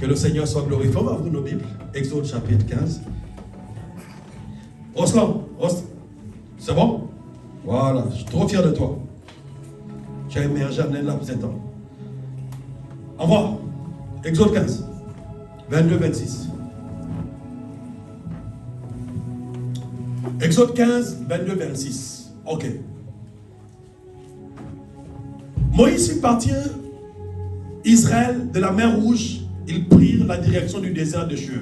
Que le Seigneur soit glorifié. On va ouvrir nos Bibles. Exode chapitre 15. Roslan, c'est bon? Voilà, je suis trop fier de toi. Tu as émergé en un laps de temps. Envoie. Exode 15, 22-26. Exode 15, 22-26. Ok. Moïse fit partir Israël de la mer Rouge. Ils prirent la direction du désert de Shur.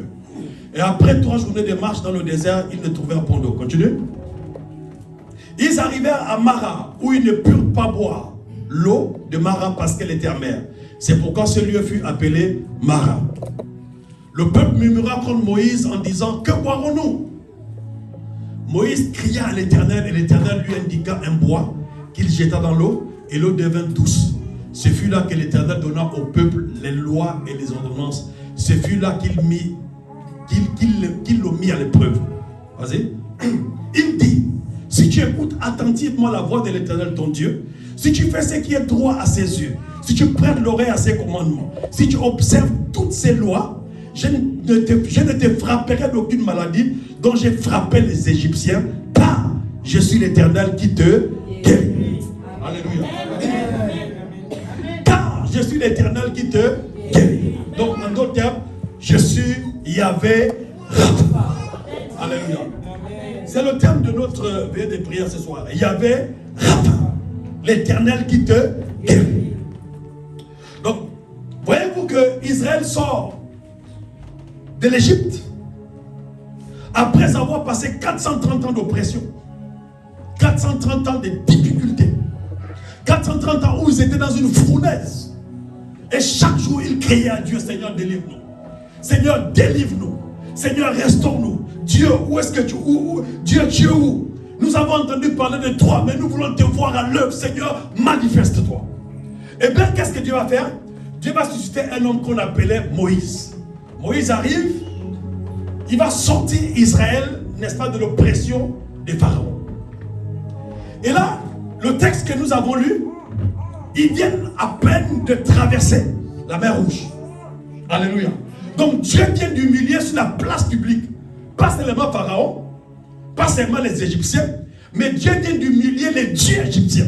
Et après 3 journées de marche dans le désert, ils ne trouvèrent point d'eau. Continue. Ils arrivèrent à Mara, où ils ne purent pas boire l'eau de Mara parce qu'elle était amère. C'est pourquoi ce lieu fut appelé Mara. Le peuple murmura contre Moïse en disant: que boirons-nous? Moïse cria à l'Éternel et l'Éternel lui indiqua un bois qu'il jeta dans l'eau et l'eau devint douce. Ce fut là que l'Éternel donna au peuple les lois et les ordonnances. Ce fut là qu'il l'ont mis à l'épreuve. Vas-y. Il dit: si tu écoutes attentivement la voix de l'Éternel ton Dieu, si tu fais ce qui est droit à ses yeux, si tu prêtes l'oreille à ses commandements, si tu observes toutes ces lois, je ne te frapperai d'aucune maladie dont j'ai frappé les Égyptiens, car je suis l'Éternel qui te guérit. Alléluia. Car je suis l'Éternel qui te guérit. Donc en d'autres termes, je suis Yahvé Rapha. Alléluia. C'est le thème de notre veillée de prière ce soir. Yahvé Rapha, l'Éternel qui te guérit. Donc, voyez-vous que Israël sort de l'Égypte après avoir passé 430 ans d'oppression, 430 ans de difficultés, 430 ans où ils étaient dans une fournaise. Et chaque jour, ils criaient à Dieu: Seigneur, délivre-nous. Seigneur, délivre-nous. Seigneur, restaure-nous. Dieu, où est-ce que tu es? Dieu, tu es où? Nous avons entendu parler de toi, mais nous voulons te voir à l'œuvre. Seigneur, manifeste-toi. Et bien, qu'est-ce que Dieu va faire? Dieu va susciter un homme qu'on appelait Moïse. Moïse arrive, il va sortir Israël, n'est-ce pas, de l'oppression des pharaons. Et là, le texte que nous avons lu, ils viennent à peine de traverser la mer Rouge. Alléluia. Donc Dieu vient d'humilier sur la place publique, pas seulement Pharaon, pas seulement les Égyptiens, mais Dieu vient d'humilier les dieux égyptiens.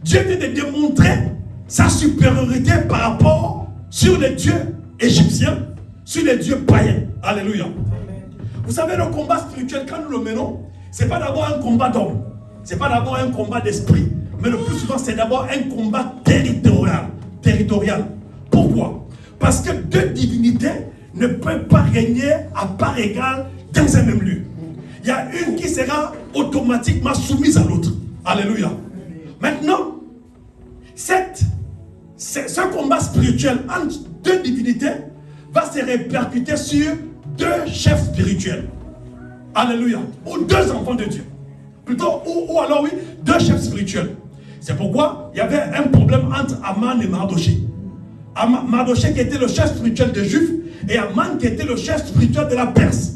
Dieu vient de démontrer sa supériorité par rapport sur les dieux égyptiens, sur les dieux païens. Alléluia. Vous savez, le combat spirituel, quand nous le menons, ce n'est pas d'abord un combat d'homme, ce n'est pas d'abord un combat d'esprit, mais le plus souvent, c'est d'abord un combat territorial. Pourquoi? Parce que deux divinités ne peuvent pas régner à part égale dans un même lieu. Il y a une qui sera automatiquement soumise à l'autre. Alléluia. Maintenant, ce combat spirituel entre deux divinités va se répercuter sur deux chefs spirituels. Alléluia. Ou deux enfants de Dieu. Plutôt, ou alors oui, deux chefs spirituels. C'est pourquoi il y avait un problème entre Aman et Mardoché. Mardoché qui était le chef spirituel des Juifs et Aman qui était le chef spirituel de la Perse.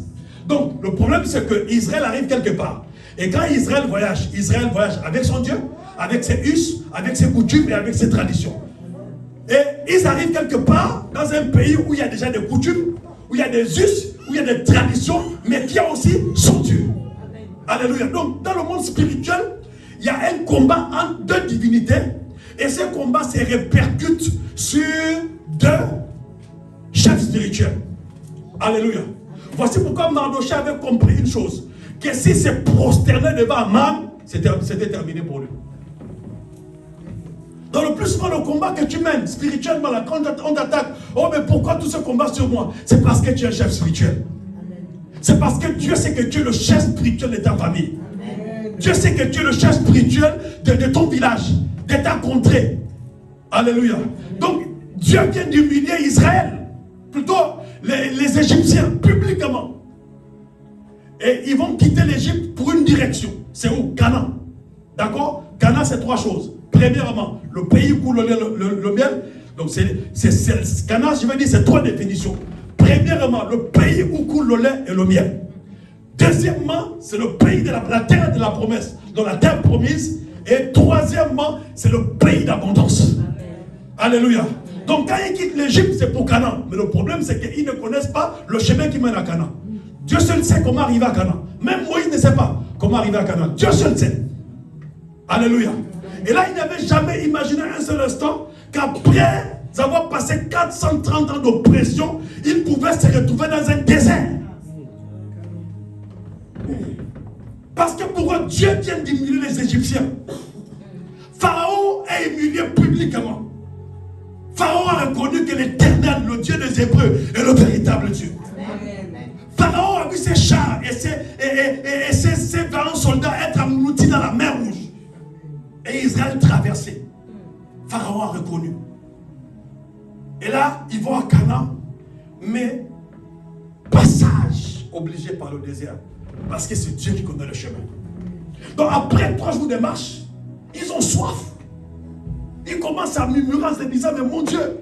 Donc le problème c'est que Israël arrive quelque part. Et quand Israël voyage avec son Dieu, avec ses us, avec ses coutumes et avec ses traditions. Et ils arrivent quelque part dans un pays où il y a déjà des coutumes, où il y a des us, où il y a des traditions, mais qui a aussi son Dieu. Alléluia. Donc dans le monde spirituel, il y a un combat entre deux divinités. Et ce combat se répercute sur deux chefs spirituels. Alléluia. Voici pourquoi Mardoché avait compris une chose. Que si se prosternait devant Aman, c'était terminé pour lui. Dans le plus souvent, le combat que tu mènes spirituellement, là, quand on t'attaque, oh mais pourquoi tout ce combat sur moi? C'est parce que tu es un chef spirituel. C'est parce que Dieu sait que tu es le chef spirituel de ta famille. Dieu sait que tu es le chef spirituel de ton village, de ta contrée. Alléluia. Donc, Dieu vient d'humilier Israël, plutôt les Égyptiens, publiquement. Et ils vont quitter l'Égypte pour une direction. C'est où? Canaan. D'accord? Canaan, c'est trois choses. Premièrement, le pays où coule le miel. Donc, Canaan, je veux dire, c'est trois définitions. Premièrement, le pays où coule le lait et le miel. Deuxièmement, c'est le pays de la terre de la promesse, donc la terre promise. Et troisièmement, c'est le pays d'abondance. Alléluia. Donc quand ils quittent l'Égypte, c'est pour Canaan. Mais le problème, c'est qu'ils ne connaissent pas le chemin qui mène à Canaan. Dieu seul sait comment arriver à Canaan. Même Moïse ne sait pas comment arriver à Canaan. Dieu seul sait. Alléluia. Et là, il n'avait jamais imaginé un seul instant qu'après avoir passé 430 ans d'oppression, il pouvait se retrouver dans un désert. Parce que pour eux, Dieu vient d'humilier les Égyptiens. Pharaon est humilié publiquement. Pharaon a reconnu que l'Éternel, le Dieu des Hébreux, est le véritable Dieu. Pharaon a vu ses chars et ses 20 soldats être engloutis dans la mer Rouge. Et Israël traversé. Pharaon a reconnu. Et là, ils vont à Canaan, mais passage obligé par le désert. Parce que c'est Dieu qui connaît le chemin. Donc après 3 jours de marche, ils ont soif. Ils commencent à murmurer en se disant, mais mon Dieu,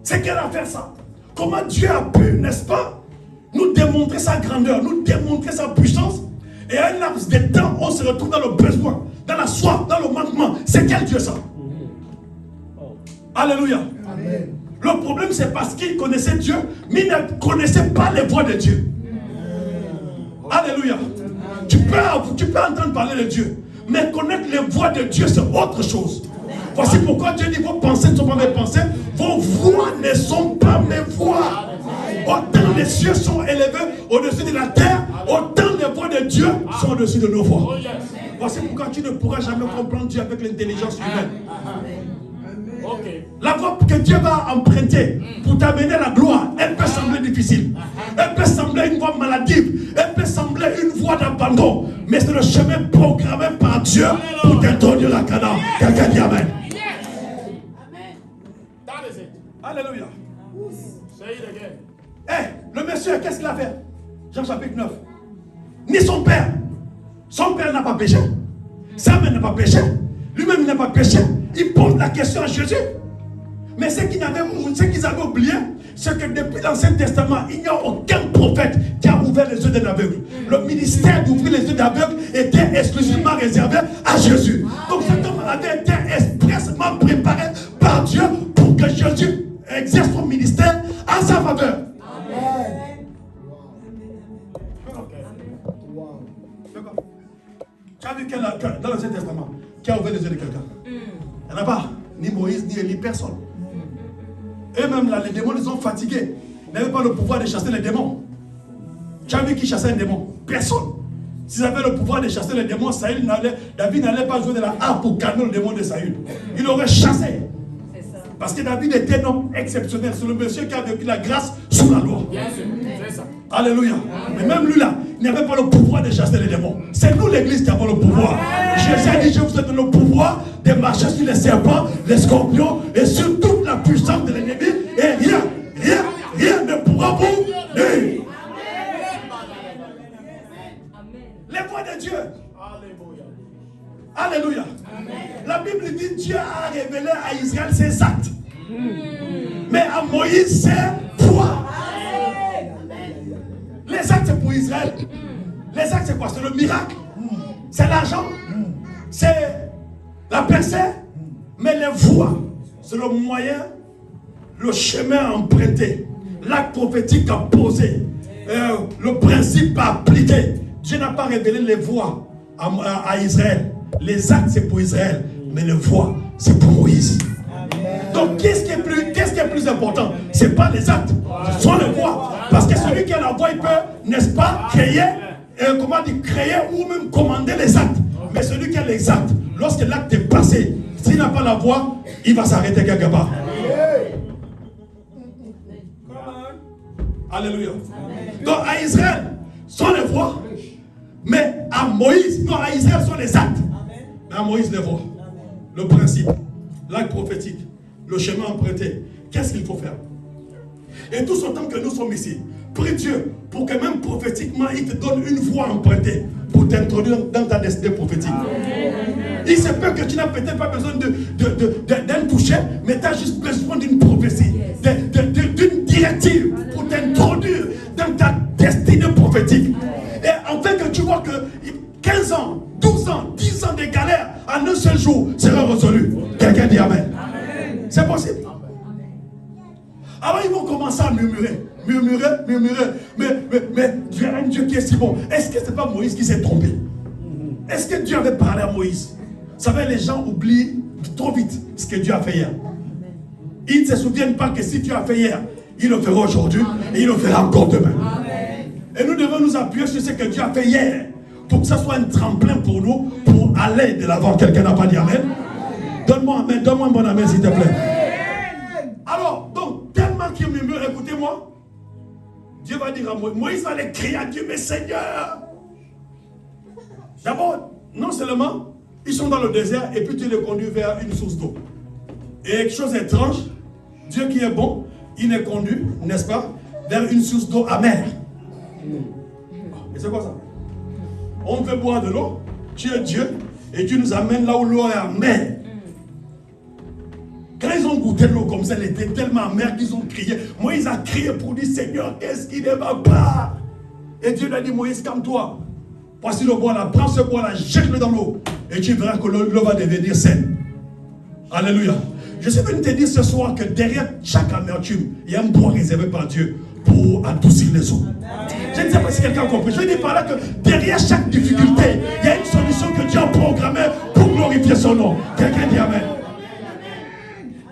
c'est quelle affaire ça? Comment Dieu a pu, n'est-ce pas, nous démontrer sa grandeur, nous démontrer sa puissance? Et à un laps de temps, on se retrouve dans le besoin, dans la soif, dans le manquement. C'est quel Dieu ça? Alléluia. Amen. Le problème, c'est parce qu'ils connaissaient Dieu, mais ils ne connaissaient pas les voies de Dieu. Alléluia. Tu peux entendre parler de Dieu, mais connaître les voies de Dieu, c'est autre chose. Voici pourquoi Dieu dit, vos pensées ne sont pas mes pensées, vos voies ne sont pas mes voies. Autant les cieux sont élevés au-dessus de la terre, autant les voies de Dieu sont au-dessus de nos voies. Voici pourquoi tu ne pourras jamais comprendre Dieu avec l'intelligence humaine. La voie que Dieu va emprunter pour t'amener à la gloire, elle peut sembler difficile. Elle peut sembler une voie maladive. Elle peut sembler une voie d'abandon. Mais c'est le chemin programmé par Dieu pour t'introduire à Canaan. Quelqu'un dit Amen. Alléluia. Le monsieur, qu'est-ce qu'il a fait? Jean chapitre 9. Ni son père. Son père n'a pas péché. Sa mère n'a pas péché. Lui-même n'a pas péché. Il pose la question à Jésus. Mais ce qu'ils avaient oublié, c'est que depuis l'Ancien Testament, il n'y a aucun prophète qui a ouvert les yeux d'un aveugle. Le ministère d'ouvrir les yeux d'aveugle était exclusivement réservé à Jésus. Donc cet homme avait été expressément préparé par Dieu pour que Jésus exerce son ministère en sa faveur. Amen. Tu as vu dans l'Ancien Testament qui a ouvert les yeux de quelqu'un? Il n'y en a pas. Ni Moïse, ni Élie, personne. Eux-mêmes, là, les démons, ils sont fatigués. Ils n'avaient pas le pouvoir de chasser les démons. Tu as vu qui chassait un démon? Personne. S'ils avaient le pouvoir de chasser les démons, David n'allait pas jouer de la harpe pour calmer le démon de Saül. Il aurait chassé. Parce que David était un homme exceptionnel. C'est le monsieur qui a vécu la grâce sous la loi. Bien sûr, c'est ça. Alléluia. Mais même lui là, il n'avait pas le pouvoir de chasser les démons. C'est nous l'église qui avons le pouvoir. Jésus a dit, je vous ai donné le pouvoir de marcher sur les serpents, les scorpions et sur toute la puissance de l'ennemi. Et rien ne pourra vous nuire. Les voies de Dieu. Alléluia. La Bible dit Dieu a révélé à Israël ses actes. Mais à Moïse ses voies. Les actes c'est pour Israël. Les actes c'est quoi? C'est le miracle. C'est l'argent. C'est la percée. Mais les voies, c'est le moyen, le chemin emprunté. L'acte prophétique à poser. Le principe à appliquer. Dieu n'a pas révélé les voies à Israël. Les actes c'est pour Israël, mais les voies c'est pour Moïse. Amen. Donc qu'est-ce qui est plus important? Ce n'est pas les actes, ce sont les voies. Parce que celui qui a la voie, il peut, n'est-ce pas, créer ou même commander les actes. Mais celui qui a les actes, lorsque l'acte est passé, s'il n'a pas la voie, il va s'arrêter quelque part. Alléluia. Donc à Israël, sont les voies. Mais à Moïse, non, à Israël sont les actes. Mais à Moïse les voies. Le principe, l'acte prophétique, le chemin emprunté. Qu'est-ce qu'il faut faire? Et tout ce temps que nous sommes ici, prie Dieu pour que même prophétiquement, il te donne une voie empruntée pour t'introduire dans ta destinée prophétique. Il se peut que tu n'as peut-être pas besoin d'un toucher, mais tu as juste besoin d'une prophétie, d'une directive pour t'introduire dans ta destinée prophétique. Et enfin que tu vois que 15 ans, 12 ans, 10 ans de galère en un seul jour sera résolu. Quelqu'un dit Amen. C'est possible. Alors ils vont commencer à murmurer. Mais Dieu a un Dieu qui est si bon. Est-ce que ce n'est pas Moïse qui s'est trompé? Est-ce que Dieu avait parlé à Moïse? Vous savez, les gens oublient trop vite ce que Dieu a fait hier. Ils ne se souviennent pas que si Dieu a fait hier, il le fera aujourd'hui et il le fera encore demain. Amen. Et nous devons nous appuyer sur ce que Dieu a fait hier pour que ça soit un tremplin pour nous pour aller de l'avant. Quelqu'un n'a pas dit amen? Donne-moi amen, donne-moi un bon amen s'il te plaît. Alors, donc, tellement qu'il murmure, écoutez-moi, Dieu va dire à Moïse, Moïse va aller crier à Dieu, mais Seigneur. D'abord, non seulement, ils sont dans le désert et puis Dieu les conduit vers une source d'eau. Et quelque chose d'étrange, Dieu qui est bon, il les conduit, n'est-ce pas, vers une source d'eau amère. Et c'est quoi ça? On veut boire de l'eau, tu es Dieu, et tu nous amènes là où l'eau est amère. Quand ils ont goûté l'eau comme ça, elle était tellement amère qu'ils ont crié. Moïse a crié pour dire, Seigneur, qu'est-ce qui ne va pas? Et Dieu lui a dit, Moïse, calme-toi. Voici le bois là, prends ce bois là, jette-le dans l'eau. Et tu verras que l'eau va devenir saine. Alléluia. Je suis venu te dire ce soir que derrière chaque amertume, il y a un bois réservé par Dieu pour adoucir les eaux. Je ne sais pas si quelqu'un a compris. Je veux dire par là que derrière chaque difficulté, il y a une solution que Dieu a programmée pour glorifier son nom. Quelqu'un dit amen.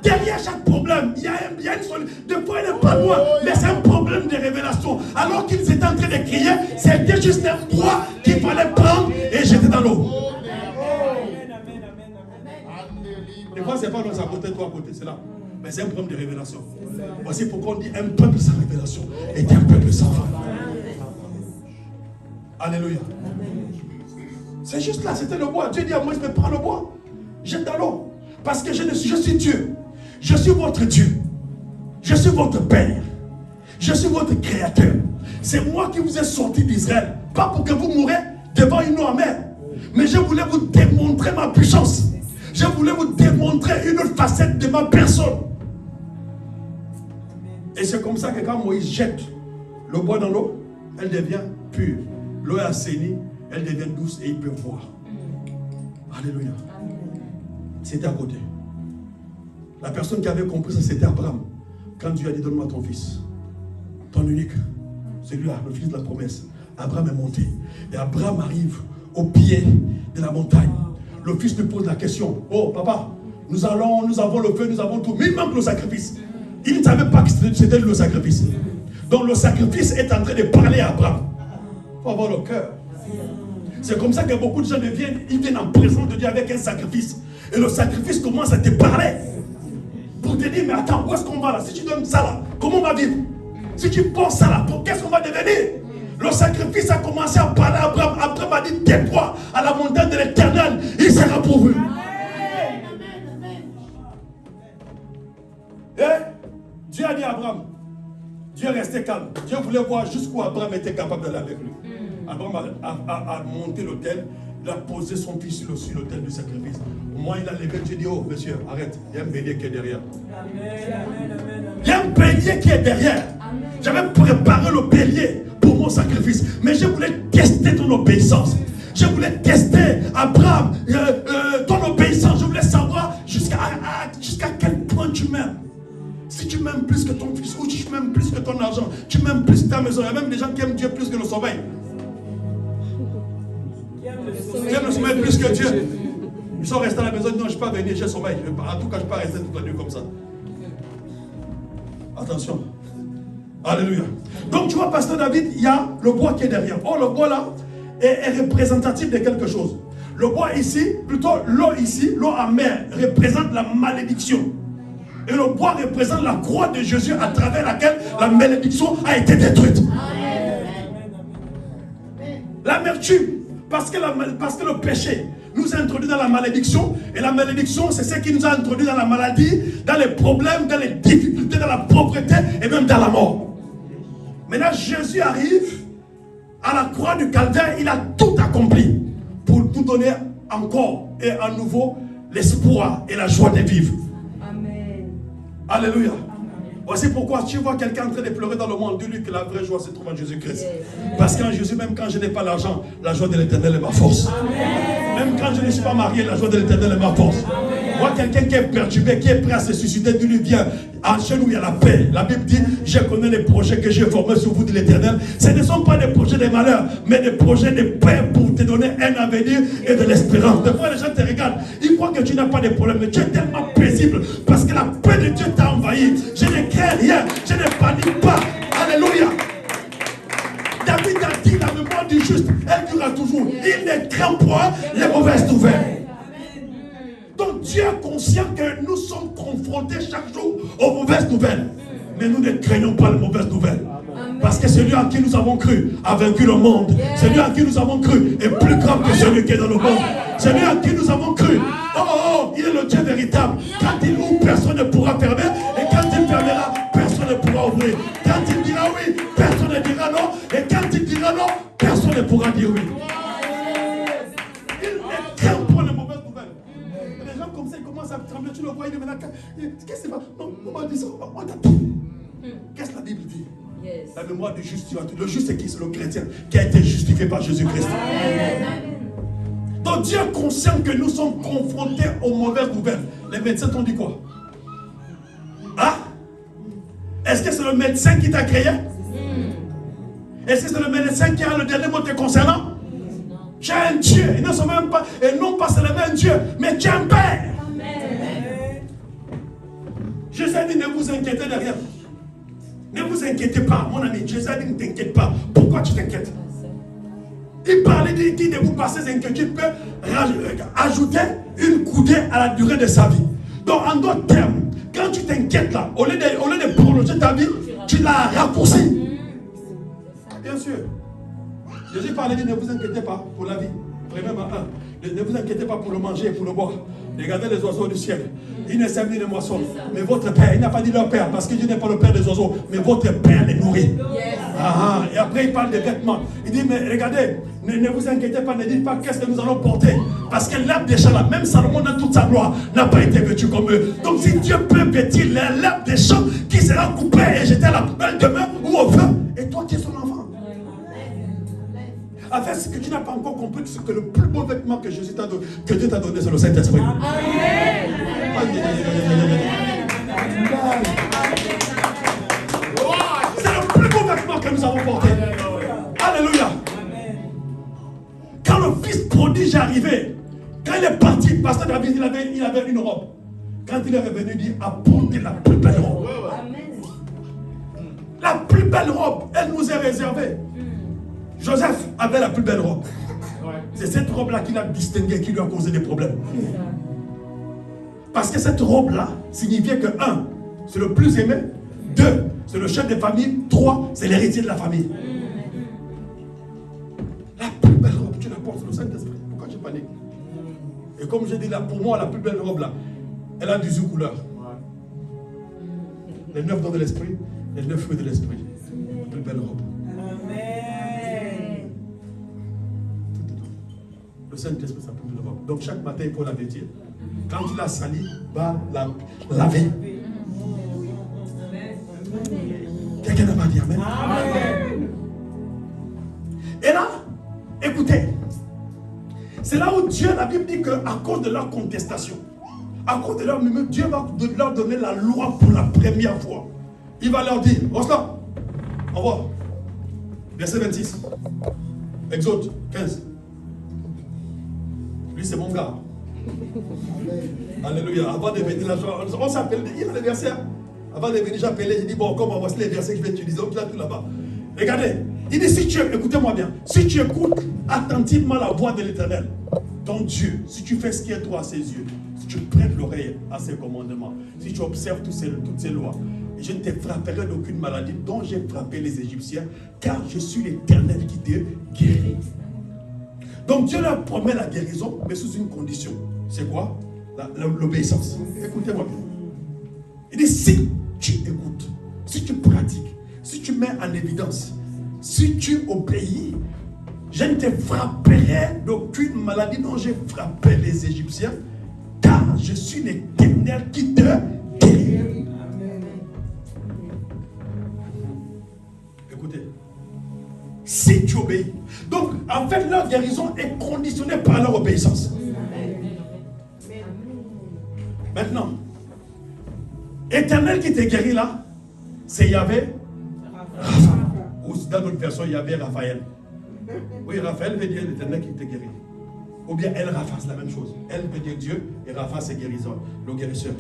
Derrière chaque problème, il y a une solution. Des fois, il n'est pas loin, mais c'est un problème de révélation. Alors qu'ils étaient en train de crier, c'était juste un bois qu'il fallait prendre et jeter dans l'eau. Des fois, ce n'est pas dans sa côté, toi à côté, c'est là. Mais c'est un problème de révélation. Voici pourquoi on dit un peuple sans révélation est un peuple sans foi. Alléluia. C'est juste là, c'était le bois. Dieu dit à Moïse, mais prends le bois, jette dans l'eau. Parce que je suis Dieu. Je suis votre Dieu. Je suis votre Père. Je suis votre Créateur. C'est moi qui vous ai sorti d'Israël. Pas pour que vous mourrez devant une eau amère. Mais je voulais vous démontrer ma puissance. Je voulais vous démontrer une facette de ma personne. Et c'est comme ça que quand Moïse jette le bois dans l'eau, elle devient pure. L'eau est assainie, elle devient douce et il peut boire. Alléluia. C'était à côté. La personne qui avait compris ça, c'était Abraham. Quand Dieu a dit, donne-moi ton fils, ton unique, celui-là, le fils de la promesse. Abraham est monté. Et Abraham arrive au pied de la montagne. Le fils lui pose la question, oh papa, nous avons le feu, nous avons tout, mais il manque le sacrifice. Il ne savait pas que c'était le sacrifice. Donc le sacrifice est en train de parler à Abraham. Il faut avoir le cœur. C'est comme ça que beaucoup de gens viennent en présence de Dieu avec un sacrifice. Et le sacrifice commence à te parler. Pour te dire, mais attends, où est-ce qu'on va là? Si tu donnes ça là, comment on va vivre? Si tu penses ça là, qu'est-ce qu'on va devenir? Le sacrifice a commencé à parler à Abraham. Abraham a dit, tais-toi à la montagne de l'Éternel, il sera pourvu. Et Dieu a dit à Abraham, Dieu est resté calme. Dieu voulait voir jusqu'où Abraham était capable d'aller avec lui. Abraham a monté l'autel, il a posé son fils sur l'autel du sacrifice. Au moins il a levé, Dieu dit, oh monsieur, arrête, il y a un bélier qui est derrière. Il y a un bélier qui est derrière. J'avais préparé le bélier pour mon sacrifice, mais je voulais tester ton obéissance. Je voulais tester, Abraham, ton obéissance. Je voulais savoir jusqu'à quel point tu m'aimes. Si tu m'aimes plus que ton fils, ou tu m'aimes plus que ton argent, tu m'aimes plus que ta maison. Il y a même des gens qui aiment Dieu plus que le sommeil. Qui aiment le sommeil plus que Dieu. Ils sont restés à la maison, non, je ne peux pas venir, j'ai sommeil. En tout cas, je ne peux pas rester toute la nuit comme ça. Attention. Alléluia. Donc tu vois, pasteur David, il y a le bois qui est derrière. Oh, le bois là est représentatif de quelque chose. Le bois ici, plutôt l'eau ici, l'eau amère, représente la malédiction. Et le bois représente la croix de Jésus à travers laquelle la malédiction a été détruite. L'amertume, parce que le péché nous a introduit dans la malédiction. Et la malédiction, c'est ce qui nous a introduit dans la maladie, dans les problèmes, dans les difficultés, dans la pauvreté et même dans la mort. Maintenant, Jésus arrive à la croix du Calvaire, il a tout accompli pour nous donner encore et à nouveau l'espoir et la joie de vivre. Amen. Alléluia. Amen. Voici pourquoi tu vois quelqu'un en train de pleurer dans le monde, dis-lui que la vraie joie se trouve en Jésus-Christ. Parce qu'en Jésus, même quand je n'ai pas l'argent, la joie de l'Éternel est ma force. Amen. Même quand je ne suis pas marié, la joie de l'Éternel est ma force. Amen. Vois quelqu'un qui est perturbé, qui est prêt à se suicider, dis-lui viens. En chez nous, il y a la paix. La Bible dit, je connais les projets que j'ai formés sur vous, dit l'Éternel. Ce ne sont pas des projets de malheur, mais des projets de paix pour te donner un avenir et de l'espérance. Des fois, les gens te regardent, ils croient que tu n'as pas de problème, mais tu es tellement paisible parce que la paix de Dieu t'a envahi. Je ne crains rien, je ne panique pas. Alléluia. David a dit, la mémoire du juste, elle durera toujours. Il ne craint point les mauvaises nouvelles. Donc Dieu est conscient que nous sommes confrontés chaque jour aux mauvaises nouvelles. Mais nous ne craignons pas les mauvaises nouvelles. Parce que celui en qui nous avons cru a vaincu le monde. Celui en qui nous avons cru est plus grand que celui qui est dans le monde. Celui en qui nous avons cru, il est le Dieu véritable. Quand il ouvre, personne ne pourra fermer. Et quand il fermera, personne ne pourra ouvrir. Quand il dira oui, personne ne dira non. Et quand il dira non, personne ne pourra dire oui. Il est craint pour les mauvaises nouvelles. Les gens comme ça, ils commencent à trembler. Tu le vois, il est maintenant. Qu'est-ce que c'est? Non, on m'a dit ça. On t'a tout. Qu'est-ce que la Bible dit? Yes. La mémoire du juste, le juste c'est qui? C'est le chrétien qui a été justifié par Jésus-Christ. Donc Dieu est conscient que nous sommes confrontés aux mauvaises nouvelles. Les médecins t'ont dit quoi? Ah? Est-ce que c'est le médecin qui t'a créé? Est-ce que c'est le médecin qui a le dernier mot te concernant? Tu as un Dieu, et non pas seulement un Dieu, mais tu as un Père. Jésus a dit ne vous inquiétez de rien. Ne vous inquiétez pas, mon ami. Jésus a dit ne t'inquiète pas. Pourquoi tu t'inquiètes? Il parlait dit de vous passer des inquiétudes peut ajouter une coudée à la durée de sa vie. Donc en d'autres termes, quand tu t'inquiètes là, au lieu de prolonger ta vie, tu l'as raccourci. Bien sûr. Jésus parlait dit ne vous inquiétez pas pour la vie. Vraiment, ne vous inquiétez pas pour le manger et pour le boire. Regardez les oiseaux du ciel. Ils ne sèment ni ne moissonnent. Mais votre Père, il n'a pas dit leur Père, parce que Dieu n'est pas le Père des oiseaux, mais votre Père les nourrit. Et après il parle des vêtements. Il dit, mais regardez, ne vous inquiétez pas, ne dites pas qu'est-ce que nous allons porter. Parce que l'herbe des champs là, même Salomon dans toute sa gloire, n'a pas été vêtu comme eux. Donc si Dieu peut vêtir l'herbe des champs qui sera coupée et jetée à la poubelle demain ou au feu, et toi qui es son enfant. Avec ce que tu n'as pas encore compris, c'est que le plus beau vêtement que Jésus t'a donné, que Dieu t'a donné, c'est le Saint-Esprit. C'est le plus beau vêtement que nous avons porté. Alléluia. Quand le fils prodige est arrivé, quand il est parti, pasteur David, il avait une robe. Quand il est revenu, il dit apportez la plus belle robe. La plus belle robe, elle nous est réservée. Joseph avait la plus belle robe. C'est cette robe-là qui l'a distingué, qui lui a causé des problèmes. Parce que cette robe-là signifiait que 1, c'est le plus aimé. 2, c'est le chef de famille. 3, c'est l'héritier de la famille. La plus belle robe, tu la portes sur le Saint-Esprit. Pourquoi tu paniques? Et comme je dis là, pour moi, la plus belle robe là, elle a 18 couleurs. Les 9 dons de l'esprit, les 9 fruits de l'esprit. La plus belle robe. Le Saint-Esprit s'appelle le robe. Donc chaque matin, il faut la vêtir. Quand il a sali, va la laver. Quelqu'un n'a pas dit amen. Et là, écoutez, c'est là où Dieu, la Bible dit qu'à cause de leur contestation, à cause de leur murmure, Dieu va leur donner la loi pour la première fois. Il va leur dire, Oscar, au revoir. Verset 26. Exode 15. Lui, c'est mon gars. Alléluia. Avant de venir là, on s'appelle, il a les versets. Avant de venir, j'appelais, j'ai dit, bon, comment voici les versets que je vais utiliser. Donc, il a tout là-bas. Regardez. Il dit, si tu, écoutez-moi bien, si tu écoutes attentivement la voix de l'Éternel, ton Dieu, si tu fais ce qui est droit à ses yeux, si tu prêtes l'oreille à ses commandements, si tu observes toutes ces lois, je ne te frapperai d'aucune maladie dont j'ai frappé les Égyptiens, car je suis l'Éternel qui te guérit. Donc Dieu leur promet la guérison, mais sous une condition. C'est quoi? L'obéissance. Écoutez-moi bien. Il dit, si tu écoutes, si tu pratiques, si tu mets en évidence, si tu obéis, je ne te frapperai d'aucune maladie dont j'ai frappé les Égyptiens, car je suis l'Éternel qui te guérit. Écoutez, si tu obéis. Donc, en fait, leur guérison est conditionnée par leur obéissance. Maintenant, Éternel qui te guérit là, c'est Yahvé Rapha. Ou dans notre version, Yahvé Raphaël. Oui, Raphaël veut dire l'Éternel qui te guérit. Ou bien El Rapha, c'est la même chose. Elle veut dire Dieu et Rapha c'est guérisseur, le guérisseur.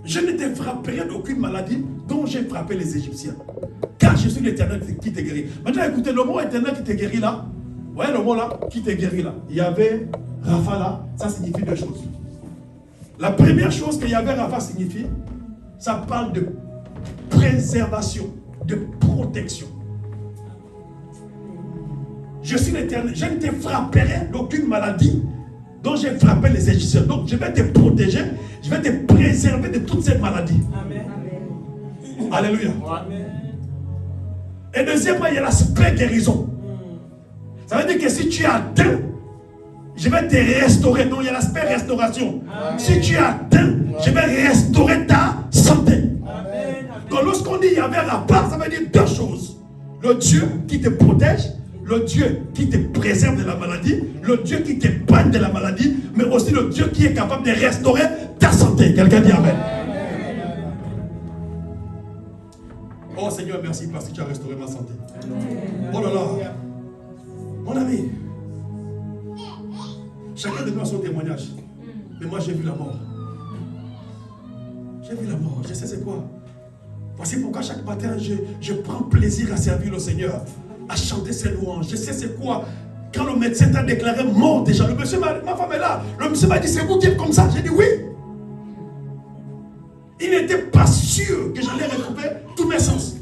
Je ne te frapperai d'aucune maladie dont j'ai frappé les Égyptiens. Car je suis l'Éternel qui te guérit. Maintenant écoutez, le mot Éternel qui te guérit là, vous voyez le mot là, qui te guérit là. Yahvé Rapha là, ça signifie deux choses. La première chose que Yahvé Rapha signifie, ça parle de préservation, de protection. Je suis l'Éternel, je ne te frapperai d'aucune maladie dont j'ai frappé les Égyptiens. Donc je vais te protéger, je vais te préserver de toutes ces maladies. Amen. Alléluia. Amen. Et deuxièmement, il y a l'aspect guérison. Ça veut dire que si tu es atteint, je vais te restaurer. Donc il y a l'aspect restauration. Amen. Si tu es atteint, je vais restaurer ta santé. Amen. Donc lorsqu'on dit il y avait Rapha, ça veut dire deux choses. Le Dieu qui te protège, le Dieu qui te préserve de la maladie, le Dieu qui t'épargne de la maladie, mais aussi le Dieu qui est capable de restaurer ta santé. Quelqu'un dit Amen. Oh Seigneur, merci parce que tu as restauré ma santé. Oh là là. Mon ami, chacun de nous a son témoignage. Mais moi j'ai vu la mort. J'ai vu la mort, je sais c'est quoi. Voici pourquoi chaque matin je prends plaisir à servir le Seigneur, à chanter ses louanges. Je sais c'est quoi. Quand le médecin t'a déclaré mort déjà, le monsieur ma femme est là. Le monsieur m'a dit c'est vous qui êtes comme ça. J'ai dit oui. Il n'était pas sûr que j'allais retrouver tous mes sens.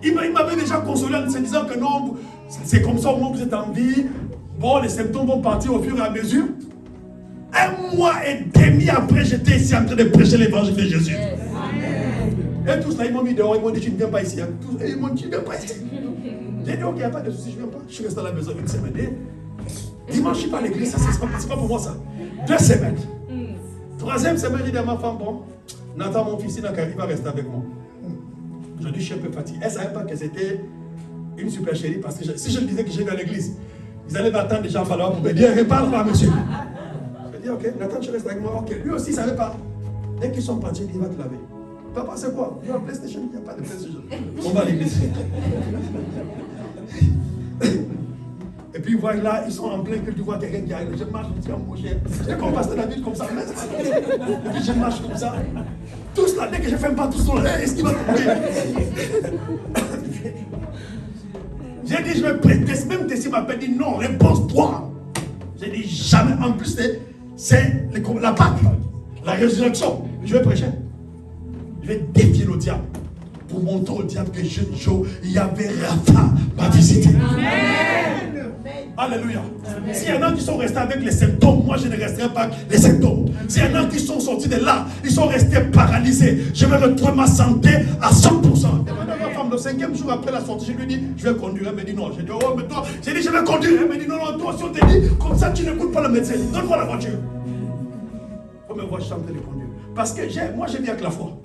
Il m'avait déjà consolé en se disant que non, c'est comme ça au moment où vous êtes en vie. Bon, les symptômes vont partir au fur et à mesure. Un mois et demi après, j'étais ici en train de prêcher l'évangile de Jésus. Et tous là, ils m'ont mis dehors, ils m'ont dit tu ne viens pas ici. Hein. Ils m'ont dit tu ne viens pas ici. J'ai dit ok, il n'y a pas de souci, je ne viens pas. Je suis resté à la maison une semaine. Et dimanche, je ne suis pas à l'église, ça c'est pas pour moi ça. 2 semaines. 3e semaine, j'ai dit à ma femme, bon, Nathan, mon fils, il va rester avec moi. Je dis, je suis un peu fatigué. Elle ne savait pas que c'était une super chérie parce que si je lui disais que j'étais à l'église, ils allaient m'attendre déjà en falloir pour me dire, reparle pas, monsieur. Je dis, ok, Nathan, tu restes avec moi. Ok, lui aussi, il ne savait pas. Dès qu'ils sont partis, il va te laver. Papa, c'est quoi? Il y a un PlayStation, il n'y a pas de PlayStation. On va à l'église. Et puis voilà, ils sont en plein que tu vois quelqu'un qui arrive. Je marche, je dis, mon cher. Je comme pasteur David comme ça. Et puis je marche comme ça. Tous là, dès que je fais un pas, tous sont là. Est-ce qu'il va tomber? J'ai dit, je vais prêter. Même Tessie m'a dit, non, réponse-toi. J'ai dit, jamais. En plus, c'est la Pâque, la résurrection. Je vais prêcher. Je vais défier le diable. Pour montrer au diable que il y avait Rapha m'a visité. Amen. Alléluia. S'il y en a qui sont restés avec les symptômes, moi je ne resterai pas avec les symptômes. S'il y en a qui sont sortis de là, ils sont restés paralysés, je vais retrouver ma santé à 100%. Et maintenant ma femme, le 5e jour après la sortie, je lui dis, je vais conduire. Elle me dit non. J'ai dit, oh mais toi, j'ai dit je vais conduire. Elle me dit non, toi si on te dit, comme ça tu n'écoutes pas le médecin, donne-moi la voiture. Il faut me voir chanter et conduire. Parce que moi j'ai bien avec la foi.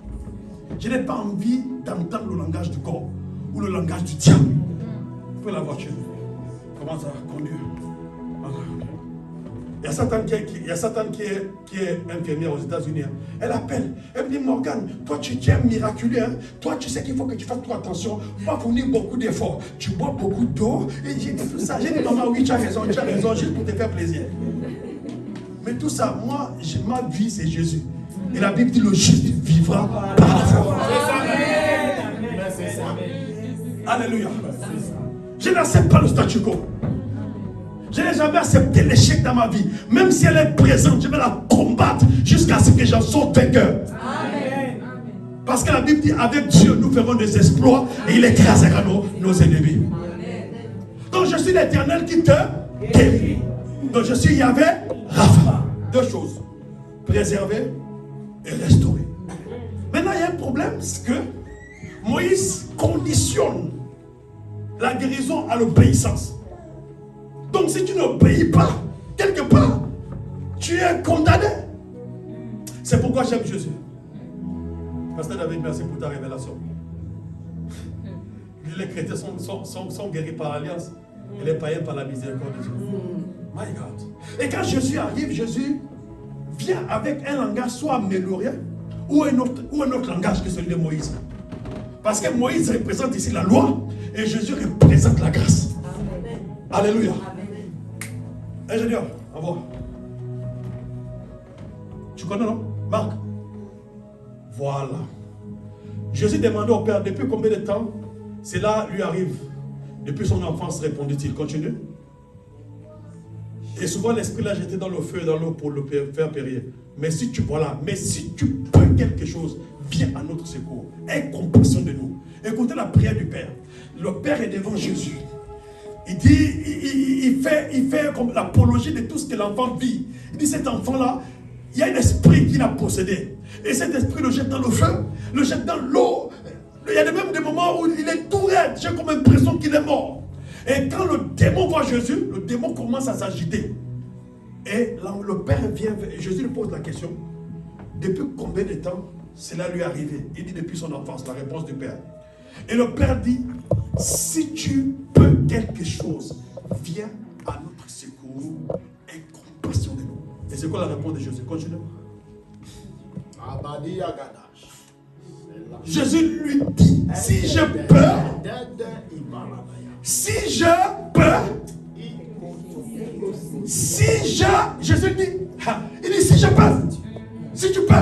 Je n'ai pas envie d'entendre le langage du corps ou le langage du diable. Fais la voiture. Commence à conduire. Il y a Satan qui est infirmière aux États-Unis. Elle appelle. Elle me dit, Morgan, toi tu es miraculeux. Hein? Toi tu sais qu'il faut que tu fasses trop attention. On va fournir beaucoup d'efforts. Tu bois beaucoup d'eau. Et j'ai dit tout ça. J'ai dit, maman, oui, tu as raison, juste pour te faire plaisir. Mais tout ça, moi, ma vie, c'est Jésus. Et la Bible dit le juste vivra par la foi. Alléluia. Je n'accepte pas le statu quo. Je n'ai jamais accepté l'échec dans ma vie. Même si elle est présente, je vais la combattre jusqu'à ce que j'en sorte vainqueur. Parce que la Bible dit avec Dieu nous ferons des exploits et il écrasera nos ennemis. Donc je suis l'Éternel qui te guérit. Donc je suis Yahvé Rapha. 2 choses. Préserver et restaurer. Maintenant, il y a un problème, c'est que Moïse conditionne la guérison à l'obéissance. Donc, si tu n'obéis pas, quelque part, tu es condamné. C'est pourquoi j'aime Jésus. Pasteur David, merci pour ta révélation. Les chrétiens sont guéris par alliance. Et les païens par la miséricorde de Dieu. My God. Et quand Jésus arrive, Jésus vient avec un langage soit amélioré ou un autre langage que celui de Moïse. Parce que Moïse représente ici la loi et Jésus représente la grâce. Amen. Alléluia. Amen. Ingénieur, au revoir. Tu connais, non? Marc. Voilà. Jésus demandait au Père depuis combien de temps cela lui arrive. Depuis son enfance, répondit-il. Continue. Et souvent l'esprit l'a jeté dans le feu et dans l'eau pour le faire périr. Mais si tu peux quelque chose, viens à notre secours. Aie compassion de nous. Écoutez la prière du Père. Le Père est devant Jésus. Il dit, il fait comme l'apologie de tout ce que l'enfant vit. Il dit, cet enfant-là, il y a un esprit qui l'a possédé. Et cet esprit le jette dans le feu, le jette dans l'eau. Il y a même des moments où il est tout raide. J'ai comme l'impression qu'il est mort. Et quand le démon voit Jésus, le démon commence à s'agiter. Et là, le Père vient, Jésus lui pose la question. Depuis combien de temps cela lui est arrivé? Il dit depuis son enfance, la réponse du Père. Et le Père dit, si tu peux quelque chose, viens à notre secours et compassion de nous. Et c'est quoi la réponse de Jésus? Continue. Jésus lui dit, si je peux, Jésus dit, il dit si je peux, si tu peux.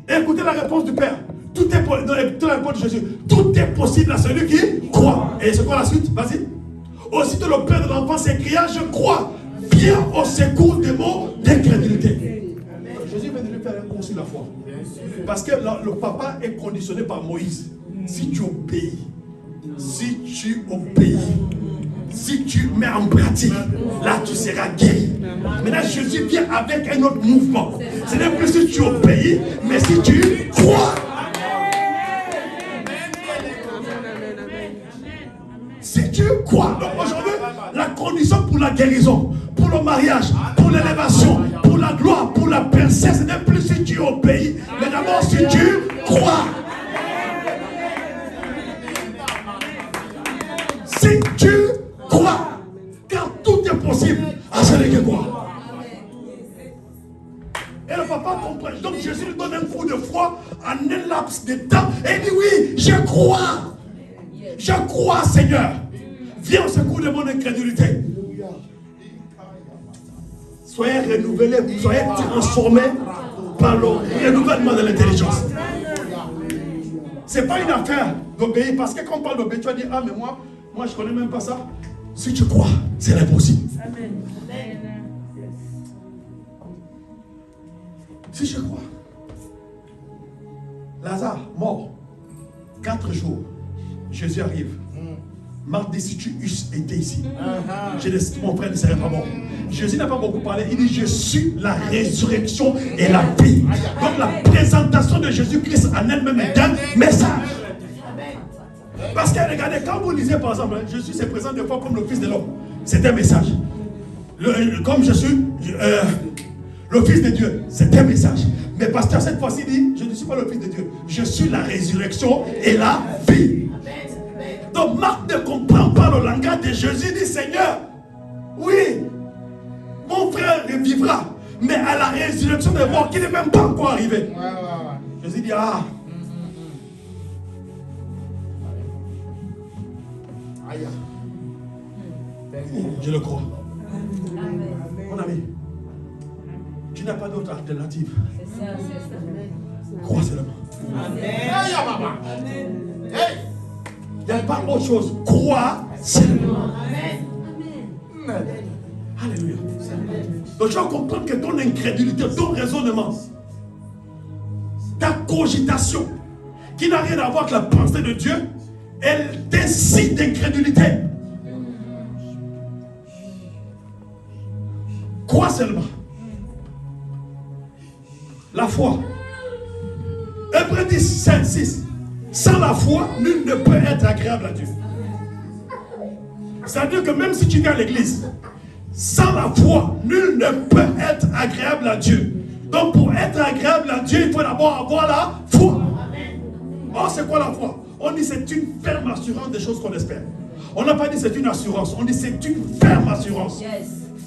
Et écoutez la réponse du Père. Tout est possible, dans la réponse de Jésus, tout est possible à celui qui croit. Et c'est quoi la suite? Vas-y. Aussitôt le Père de l'enfant s'écria, je crois, viens au secours de mon incrédulité. Jésus vient de lui faire un cours sur la foi. Parce que le papa est conditionné par Moïse. Si tu obéis, si tu mets en pratique, là tu seras guéri. Maintenant Jésus vient avec un autre mouvement. Ce n'est plus si tu obéis, mais si tu crois. Si tu crois. Donc aujourd'hui, la condition pour la guérison, pour le mariage, pour l'élévation, pour la gloire, pour la percée, ce n'est plus si tu obéis, mais d'abord si tu crois. Si tu crois, car tout est possible à celui qui croit. Et le papa comprend. Donc Jésus lui donne un coup de foi en un laps de temps et il dit oui, je crois. Je crois, Seigneur. Viens au secours de mon incrédulité. Soyez renouvelés, soyez transformés par le renouvellement de l'intelligence. Ce n'est pas une affaire d'obéir, parce que quand on parle d'obéir, tu vas dire, ah mais moi je ne connais même pas ça. Si tu crois, c'est impossible. Amen. Si je crois. Lazare, mort. 4 jours. Jésus arrive. Marc dit, si tu eusses été ici, mon frère ne serait pas mort. Jésus n'a pas beaucoup parlé. Il dit, je suis la résurrection et la vie. Donc la présentation de Jésus-Christ en elle-même est un message. Parce que regardez, quand vous lisez par exemple, Jésus se présente des fois comme le Fils de l'homme. C'est un message. Comme je suis le Fils de Dieu, c'est un message. Mais pasteur cette fois-ci dit, je ne suis pas le Fils de Dieu. Je suis la résurrection et la vie. Donc Marc ne comprend pas le langage de Jésus. Il dit, Seigneur, oui, mon frère revivra. Mais à la résurrection des morts qui n'est même pas encore arrivée. Jésus dit, ah. Je le crois. Mon ami, tu n'as pas d'autre alternative. C'est ça. Crois seulement. Il n'y a pas autre chose. Crois seulement. Alléluia. Donc tu vas comprendre que ton incrédulité, ton raisonnement, ta cogitation, qui n'a rien à voir avec la pensée de Dieu, elle décide d'incrédulité. Crois seulement. La foi. Hébreux 10, 5, 6. Sans la foi, nul ne peut être agréable à Dieu. C'est-à-dire que même si tu viens à l'église, sans la foi, nul ne peut être agréable à Dieu. Donc pour être agréable à Dieu, il faut d'abord avoir la foi. Oh, c'est quoi la foi? On dit c'est une ferme assurance des choses qu'on espère. On n'a pas dit c'est une assurance, on dit c'est une ferme assurance.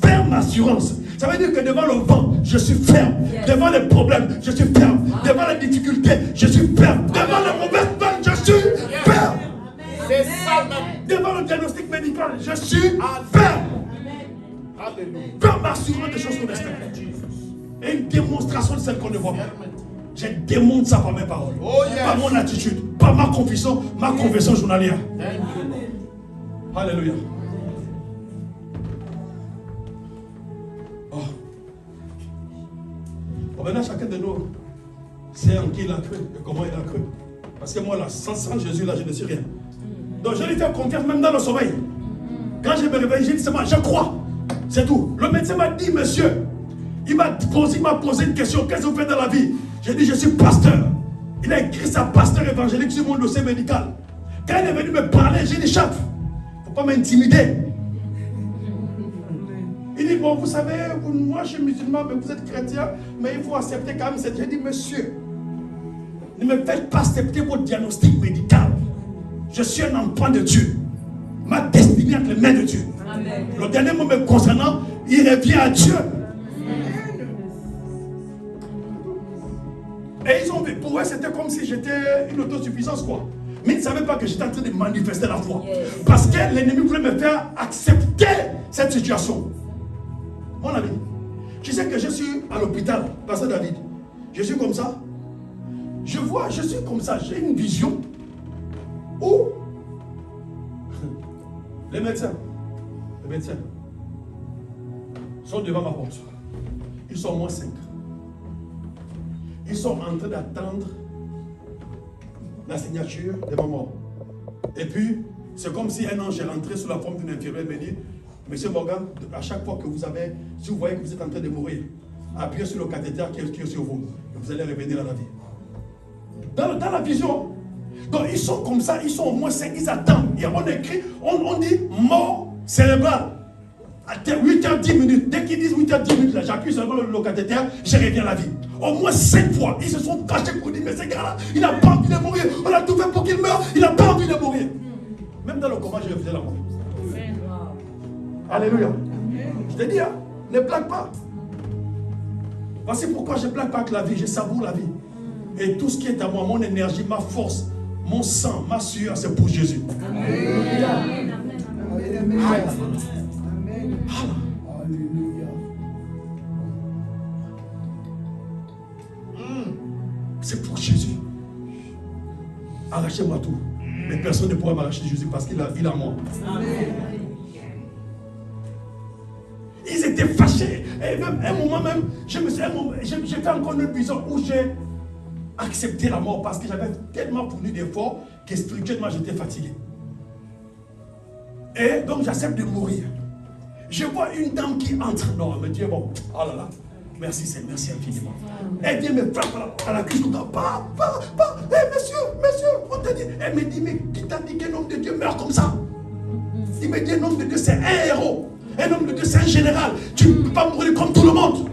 Ferme assurance. Ça veut dire que devant le vent, je suis ferme. Devant les problèmes, je suis ferme. Devant les difficultés, je suis ferme. Devant les mauvaises nouvelles, je suis ferme. C'est ça même. Devant le diagnostic médical, je suis ferme. Ferme assurance des choses qu'on espère. Et une démonstration de celle qu'on ne voit pas. Je démontre ça par mes paroles, par mon attitude, par ma confession journalière. Alléluia. Maintenant, chacun de nous sait en qui il a cru et comment il a cru. Parce que moi, là, sans Jésus, là, je ne suis rien. Donc, je lui fais confiance même dans le sommeil. Quand je me réveille, j'ai dit, c'est moi, je crois. C'est tout. Le médecin m'a dit, monsieur, il m'a posé une question, qu'est-ce que vous faites dans la vie? J'ai dit, je suis pasteur. Il a écrit ça, pasteur évangélique, sur mon dossier médical. Quand il est venu me parler, j'ai dit, chef, il ne faut pas m'intimider. Il dit, bon, vous savez, moi je suis musulman, mais vous êtes chrétien, mais il faut accepter quand même cette... J'ai dit, monsieur, ne me faites pas accepter votre diagnostic médical. Je suis un enfant de Dieu. Ma destinée est entre les mains de Dieu. Amen. Le dernier mot me concernant, il revient à Dieu. Et ils ont vu, pour eux, c'était comme si j'étais une autosuffisance, quoi. Mais ils ne savaient pas que j'étais en train de manifester la foi. Parce que l'ennemi voulait me faire accepter cette situation. Mon ami, tu sais que je suis à l'hôpital, Pasteur David. Je suis comme ça. Je suis comme ça. J'ai une vision où les médecins sont devant ma porte. Ils sont moins 5. Ils sont en train d'attendre la signature de ma mort. Et puis, c'est comme si un ange est rentré sous la forme d'une infirmière et me dit, Monsieur Morgan, à chaque fois que vous avez, si vous voyez que vous êtes en train de mourir, appuyez sur le cathéter qui est sur vous. Et vous allez revenir à la vie. Dans la vision. Donc ils sont comme ça, ils sont au moins 5, ils attendent. Et on écrit, on dit mort cérébrale. À 8h10 minutes. Dès qu'ils disent 8h10 minutes, j'appuie sur le cathéter, je reviens à la vie. Au moins 5 fois, ils se sont cachés pour dire, mais ce gars-là, il n'a pas envie de mourir. On a tout fait pour qu'il meure, il n'a pas envie de mourir. Même dans le coma, je refusais la mort. Alléluia. Je te dis, hein, ne blague pas. Voici pourquoi je ne blague pas avec la vie, je savoure la vie. Et tout ce qui est à moi, mon énergie, ma force, mon sang, ma sueur, c'est pour Jésus. Alléluia. Alléluia. C'est pour Jésus. Arrachez-moi tout. Mais personne ne pourra m'arracher Jésus parce qu'il a moi. Amen. Ils étaient fâchés. Et même un moment même, j'ai fait encore une vision où j'ai accepté la mort parce que j'avais tellement fourni d'efforts que spirituellement j'étais fatigué. Et donc j'accepte de mourir. Je vois une dame qui entre. Non, elle me dit, bon, oh là là, merci, c'est merci infiniment. Elle vient me frappe à la cuisse. Monsieur, on t'a dit. Elle me dit, mais qui t'a dit qu'un homme de Dieu meurt comme ça? Il me dit, un homme de Dieu, c'est un héros. Un homme de Dieu, c'est un général. Tu ne peux pas mourir comme tout le monde.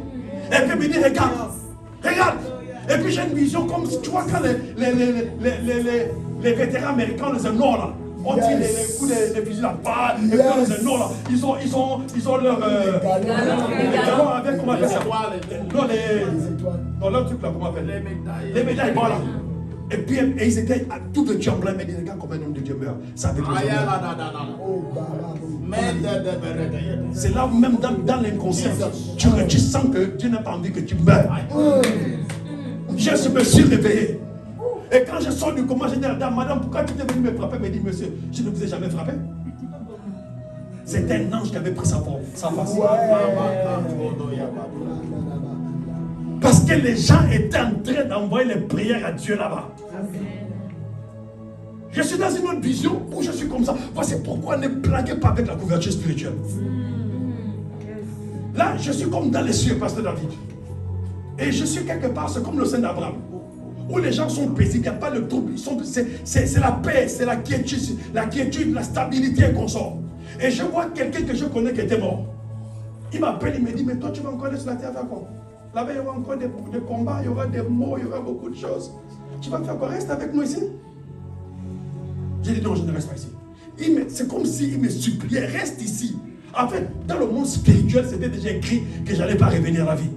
Et puis elle me dit, regarde. Et puis j'ai une vision comme, tu vois, quand les vétérans américains, les noirs là, on tire les coups des fusils là, et puis les noirs là, ils ont leur galons avec, comment on appelle ça? Non, leur truc là, comment on appelle? Les médailles, voilà. Et puis ils étaient à tout de tremblant, mais regarde combien d'hommes de Dieu meurent. Ça avec c'est là même dans l'inconscient, tu sens que Dieu n'a pas envie que tu meurs. Je me suis réveillé. Et quand je sors du coma, je dis à la dame, madame, pourquoi tu es venu me frapper? Elle me dit, monsieur, je ne vous ai jamais frappé. C'est un ange qui avait pris sa face. Parce que les gens étaient en train d'envoyer les prières à Dieu là-bas. Je suis dans une autre vision où je suis comme ça. Voici pourquoi ne blaguez pas avec la couverture spirituelle. Là, je suis comme dans les cieux, Pasteur David. Et je suis quelque part, c'est comme le sein d'Abraham, où les gens sont paisibles, il n'y a pas de trouble. C'est la paix, c'est la quiétude, la stabilité qu'on sort. Et je vois quelqu'un que je connais qui était mort. Il m'appelle, il me dit, mais toi tu vas encore aller sur la terre faire quoi? Là-bas, il y aura encore des combats, il y aura des mots, il y aura beaucoup de choses. Tu vas faire quoi? Reste avec nous ici. J'ai dit non, je ne reste pas ici. C'est comme s'il me suppliait, reste ici. En fait, dans le monde spirituel, c'était déjà écrit que je n'allais pas revenir à la vie.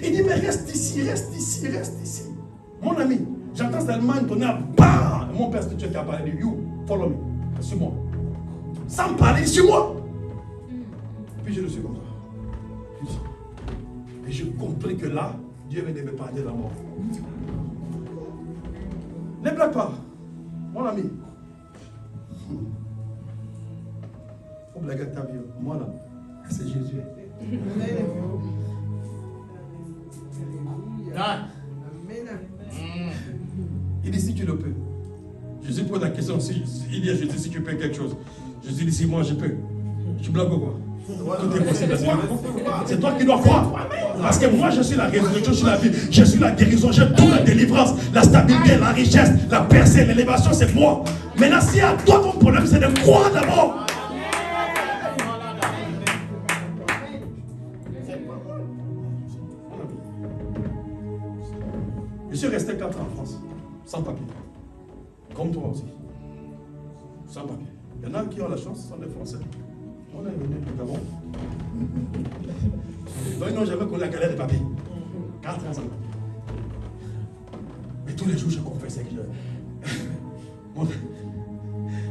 Il dit, mais reste ici, reste ici, reste ici. Mon ami, j'entends seulement un tonnerre, bam! Mon père spirituel qui a parlé, you, follow me, suis-moi. Sans parler, suis-moi. Puis je le suis comme ça. Et j'ai compris que là, Dieu venait de me parler de la mort. Ne blague pas, mon ami. Faut blaguer ta vie. Moi là, c'est Jésus. Il dit si tu le peux. Jésus pose la question, il dit à Jésus si tu peux quelque chose. Jésus dit si moi je peux. Tu blagues ou quoi? Tout est possible. C'est toi qui dois croire. Parce que moi je suis la résurrection, je suis la vie, je suis la guérison, j'ai toute la délivrance, la stabilité, la richesse, la percée, l'élévation, c'est moi. Maintenant si à toi ton problème c'est de croire d'abord. Je suis resté 4 ans en France, sans papier. Comme toi aussi. Sans papier. Il y en a qui ont la chance, ce sont des Français. On est venu du Gabon. Donc non, j'avais connu la galère des papiers. 4 ans sans papier. Mais tous les jours, je confessais que je...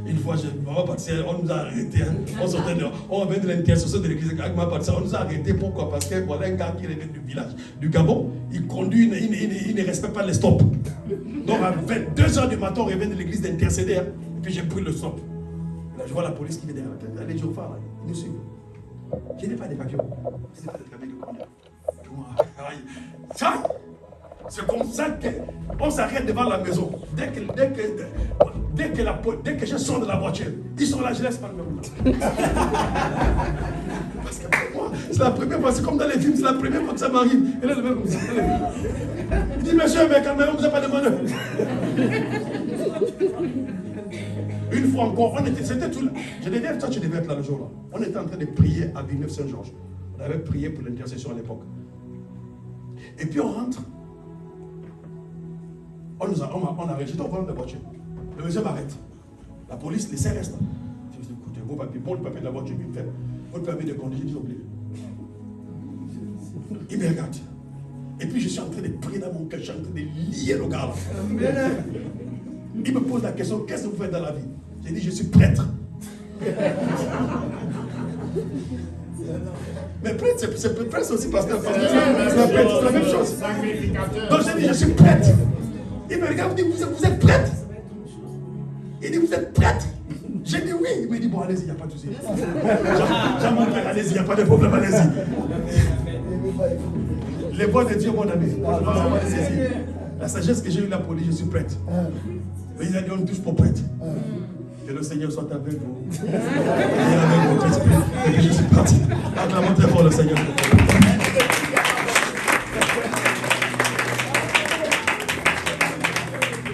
Une fois, on nous a arrêtés. On sortait de, on venait de l'intercession de l'église avec ma partie. On nous a arrêtés. Pourquoi? Parce que voilà un gars qui est du village, du Gabon, il conduit, il ne respecte pas les stops. Donc à 2h du matin, on revient de l'église d'intercéder. Et puis j'ai pris le stop. Là, je vois la police qui vient derrière. Allez, je vais faire là. Ils nous suivent. Je n'ai pas de papiers. Je n'ai pas de papiers de conduire. Ça, c'est comme ça qu'on s'arrête devant la maison. Dès que je sors de la voiture, ils sont là, je laisse pas le même là. Parce que pour moi, c'est la première fois, c'est comme dans les films, c'est la première fois que ça m'arrive. Et là, le mec comme ça. Il dit, monsieur, mais calmez-vous, vous n'avez pas demandé. Une fois encore, c'était tout là. Tu devais être là le jour-là. On était en train de prier à Villeneuve-Saint-Georges. On avait prié pour l'intercession à l'époque. Et puis on rentre. On a j'étais au volant de la voiture. Le monsieur m'arrête. La police laissait rester. Je dis, écoutez, vos papiers, bon, le papier de la voiture, il me fait. Votre permis de conduire, j'ai oublié. Il me regarde. Et puis je suis en train de prier dans mon cœur, je suis en train de lier le gars là. Il me pose la question, qu'est-ce que vous faites dans la vie? J'ai dit, je suis prêtre. Mais prêtre, c'est prêtre aussi, pasteur. C'est la même chose. Donc j'ai dit, je suis prêtre. Il me regarde, il me dit, vous êtes prêtre? Il dit, vous êtes prêtre? J'ai dit oui. Il me dit, bon, allez-y, il n'y a pas de souci. J'ai mon père, allez-y, il n'y a pas de problème, allez-y. Les voix de Dieu, mon ami. La sagesse que j'ai eue là pour dire, je suis prêtre. Mais il a dit, on touche pour prêtre. Que le Seigneur soit avec vous. Et avec votre esprit. Et que je suis parti. Acclamons très fort le Seigneur.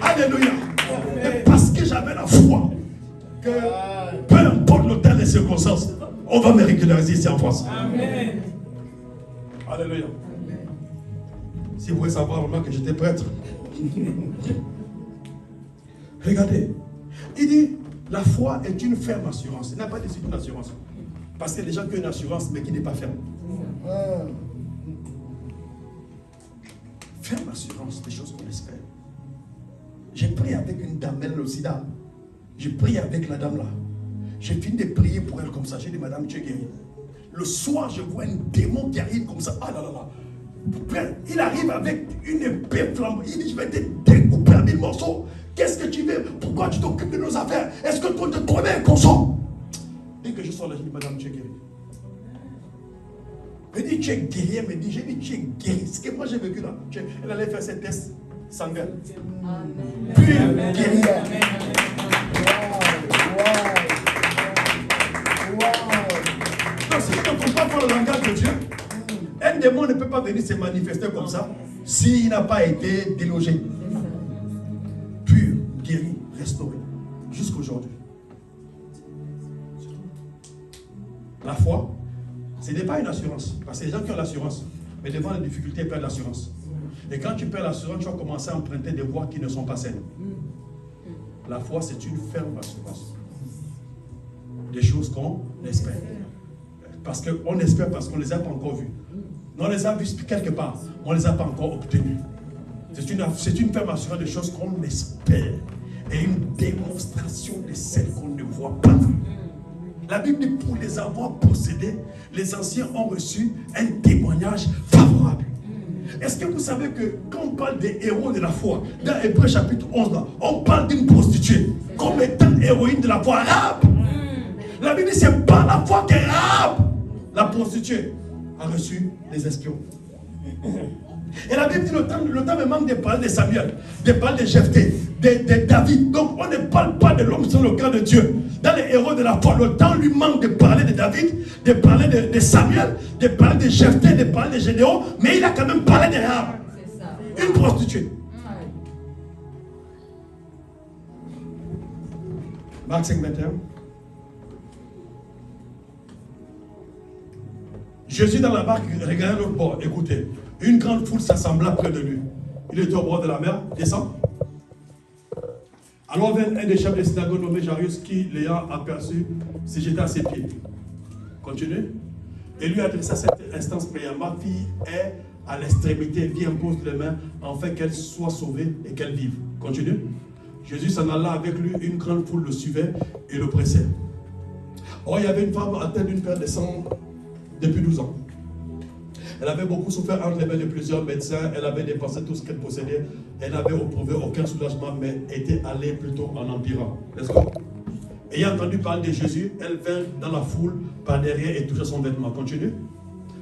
Alléluia. Et parce que j'avais la foi que peu importe le temps des circonstances, on va me régulariser ici en France. Amen. Alléluia. Si vous voulez savoir vraiment que j'étais prêtre, regardez, il dit la foi est une ferme assurance. Il n'a pas dit c'est une assurance. Parce que les gens qui ont une assurance mais qui n'est pas ferme. Ferme assurance des choses qu'on espère. J'ai prié avec une dame, elle au sida. J'ai prié avec la dame là. J'ai fini de prier pour elle comme ça. J'ai dit, madame, tu es guérie. Le soir, je vois un démon qui arrive comme ça. Ah là là là. Il arrive avec une épée flamboyante. Il dit, je vais te découper en 1000 morceaux. Qu'est-ce que tu veux? Pourquoi tu t'occupes de nos affaires? Est-ce que toi, tu te connais un consent? Dès que je sors là, je dis, madame, tu es guérie. Elle dit, tu es guérie. Elle me dit, j'ai dit, tu es guérie. Ce que moi j'ai vécu là. Elle allait faire ses tests sanguins. Puis guérie. Donc si tu ne comprends pas le langage de Dieu, un démon ne peut pas venir se manifester comme ça s'il n'a pas été délogé. Pur, guéri, restauré, jusqu'aujourd'hui. La foi, ce n'est pas une assurance. Parce que les gens qui ont l'assurance, mais devant les difficultés, ils perdent l'assurance. Et quand tu perds l'assurance, tu vas commencer à emprunter des voies qui ne sont pas saines. La foi, c'est une ferme assurance. des choses qu'on espère. Parce qu'on espère parce qu'on ne les a pas encore vues. On les a vues quelque part, on ne les a pas encore obtenues. C'est une ferme assurance des choses qu'on espère et une démonstration de celles qu'on ne voit pas. La Bible dit pour les avoir possédés, les anciens ont reçu un témoignage favorable. Est-ce que vous savez que quand on parle des héros de la foi, dans Hébreux chapitre 11, là, on parle d'une prostituée comme étant héroïne de la foi arabe. La Bible dit c'est par la foi que Rahab, la prostituée, a reçu les espions. Et la Bible dit le temps me manque de parler de Samuel, de parler de Jephthé, de David. Donc on ne parle pas de l'homme sur le cœur de Dieu. Dans les héros de la foi, le temps lui manque de parler de David, de parler de Samuel, de parler de Jephthé, de parler de Gédéon, mais il a quand même parlé de Rahab, une prostituée. Marc 5, 21. Jésus dans la barque regardait l'autre bord. Écoutez, une grande foule s'assembla près de lui. Il était au bord de la mer, descend. Alors vint un des chefs des synagogues nommé Jairus qui, l'ayant aperçu, se jeta à ses pieds. Continue. Et lui adressa cette instance prière. Ma fille est à l'extrémité, viens impose les mains, afin qu'elle soit sauvée et qu'elle vive. Continue. Jésus s'en alla avec lui, une grande foule le suivait et le pressait. Or, il y avait une femme atteinte d'une perte de sang depuis 12 ans. Elle avait beaucoup souffert entre les mains de plusieurs médecins, elle avait dépensé tout ce qu'elle possédait, elle n'avait éprouvé aucun soulagement, mais était allée plutôt en empirant. Let's go. Ayant entendu parler de Jésus, elle vint dans la foule par derrière et toucha son vêtement. Continue.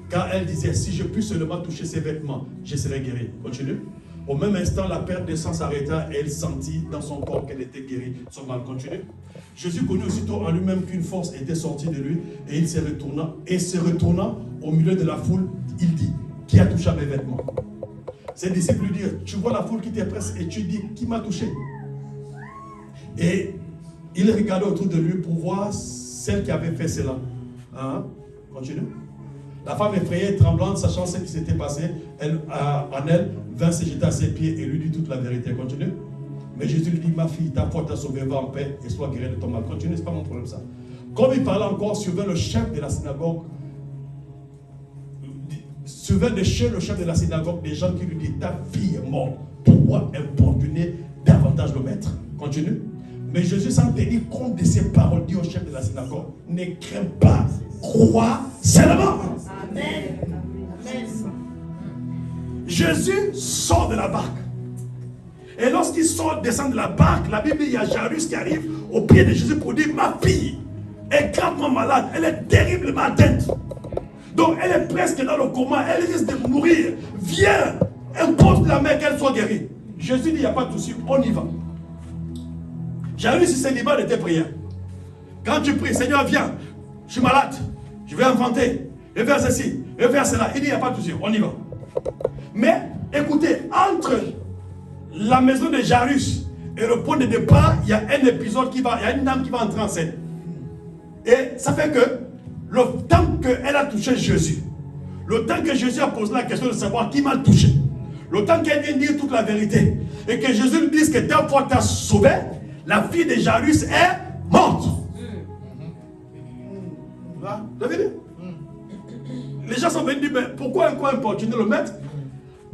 Car elle disait, si je puis seulement toucher ses vêtements, je serai guérie. Continue. Au même instant, la perte de sang s'arrêta et elle sentit dans son corps qu'elle était guérie. Son mal continue. Jésus connut aussitôt en lui-même qu'une force était sortie de lui et il se retourna au milieu de la foule, il dit, qui a touché à mes vêtements? Ses disciples lui dirent, tu vois la foule qui te presse et tu dis, qui m'a touché? Et il regardait autour de lui pour voir celle qui avait fait cela. Hein? Continue. La femme effrayée et tremblante, sachant ce qui s'était passé, elle vint se jeter à ses pieds et lui dit toute la vérité. Continue. Mais Jésus lui dit, ma fille, ta foi t'a sauvée, va en paix et sois guérie de ton mal. Continue, c'est pas mon problème ça. Comme il parlait encore, survint le chef de la synagogue, le chef de la synagogue, des gens qui lui disent, ta fille est morte, pourquoi importuner davantage le maître? Continue. Mais Jésus, sans tenir compte de ces paroles, dit au chef de la synagogue, ne crains pas, crois seulement. Amen. Amen. Jésus sort de la barque. Et lorsqu'il descend de la barque, la Bible dit, il y a Jairus qui arrive au pied de Jésus pour dire, ma fille est gravement malade, elle est terriblement atteinte. Donc elle est presque dans le coma, elle risque de mourir. Viens, impose la main qu'elle soit guérie. Jésus dit, il n'y a pas de souci, on y va. Jairus, il célibat de tes prières. Quand tu pries, Seigneur, viens, je suis malade, je vais inventer, je vais faire ceci, je vais faire cela. Il dit, il n'y a pas de souci, on y va. Mais, écoutez, entre la maison de Jairus et le point de départ, il y a un épisode il y a une dame qui va entrer en scène. Et ça fait que, le temps qu'elle a touché Jésus, le temps que Jésus a posé la question de savoir qui m'a touché, le temps qu'elle vient dire toute la vérité, et que Jésus lui dise que ta foi t'a sauvé, la fille de Jairus est morte. Vous avez vu? Les gens sont venus dire, mais pourquoi importuner le maître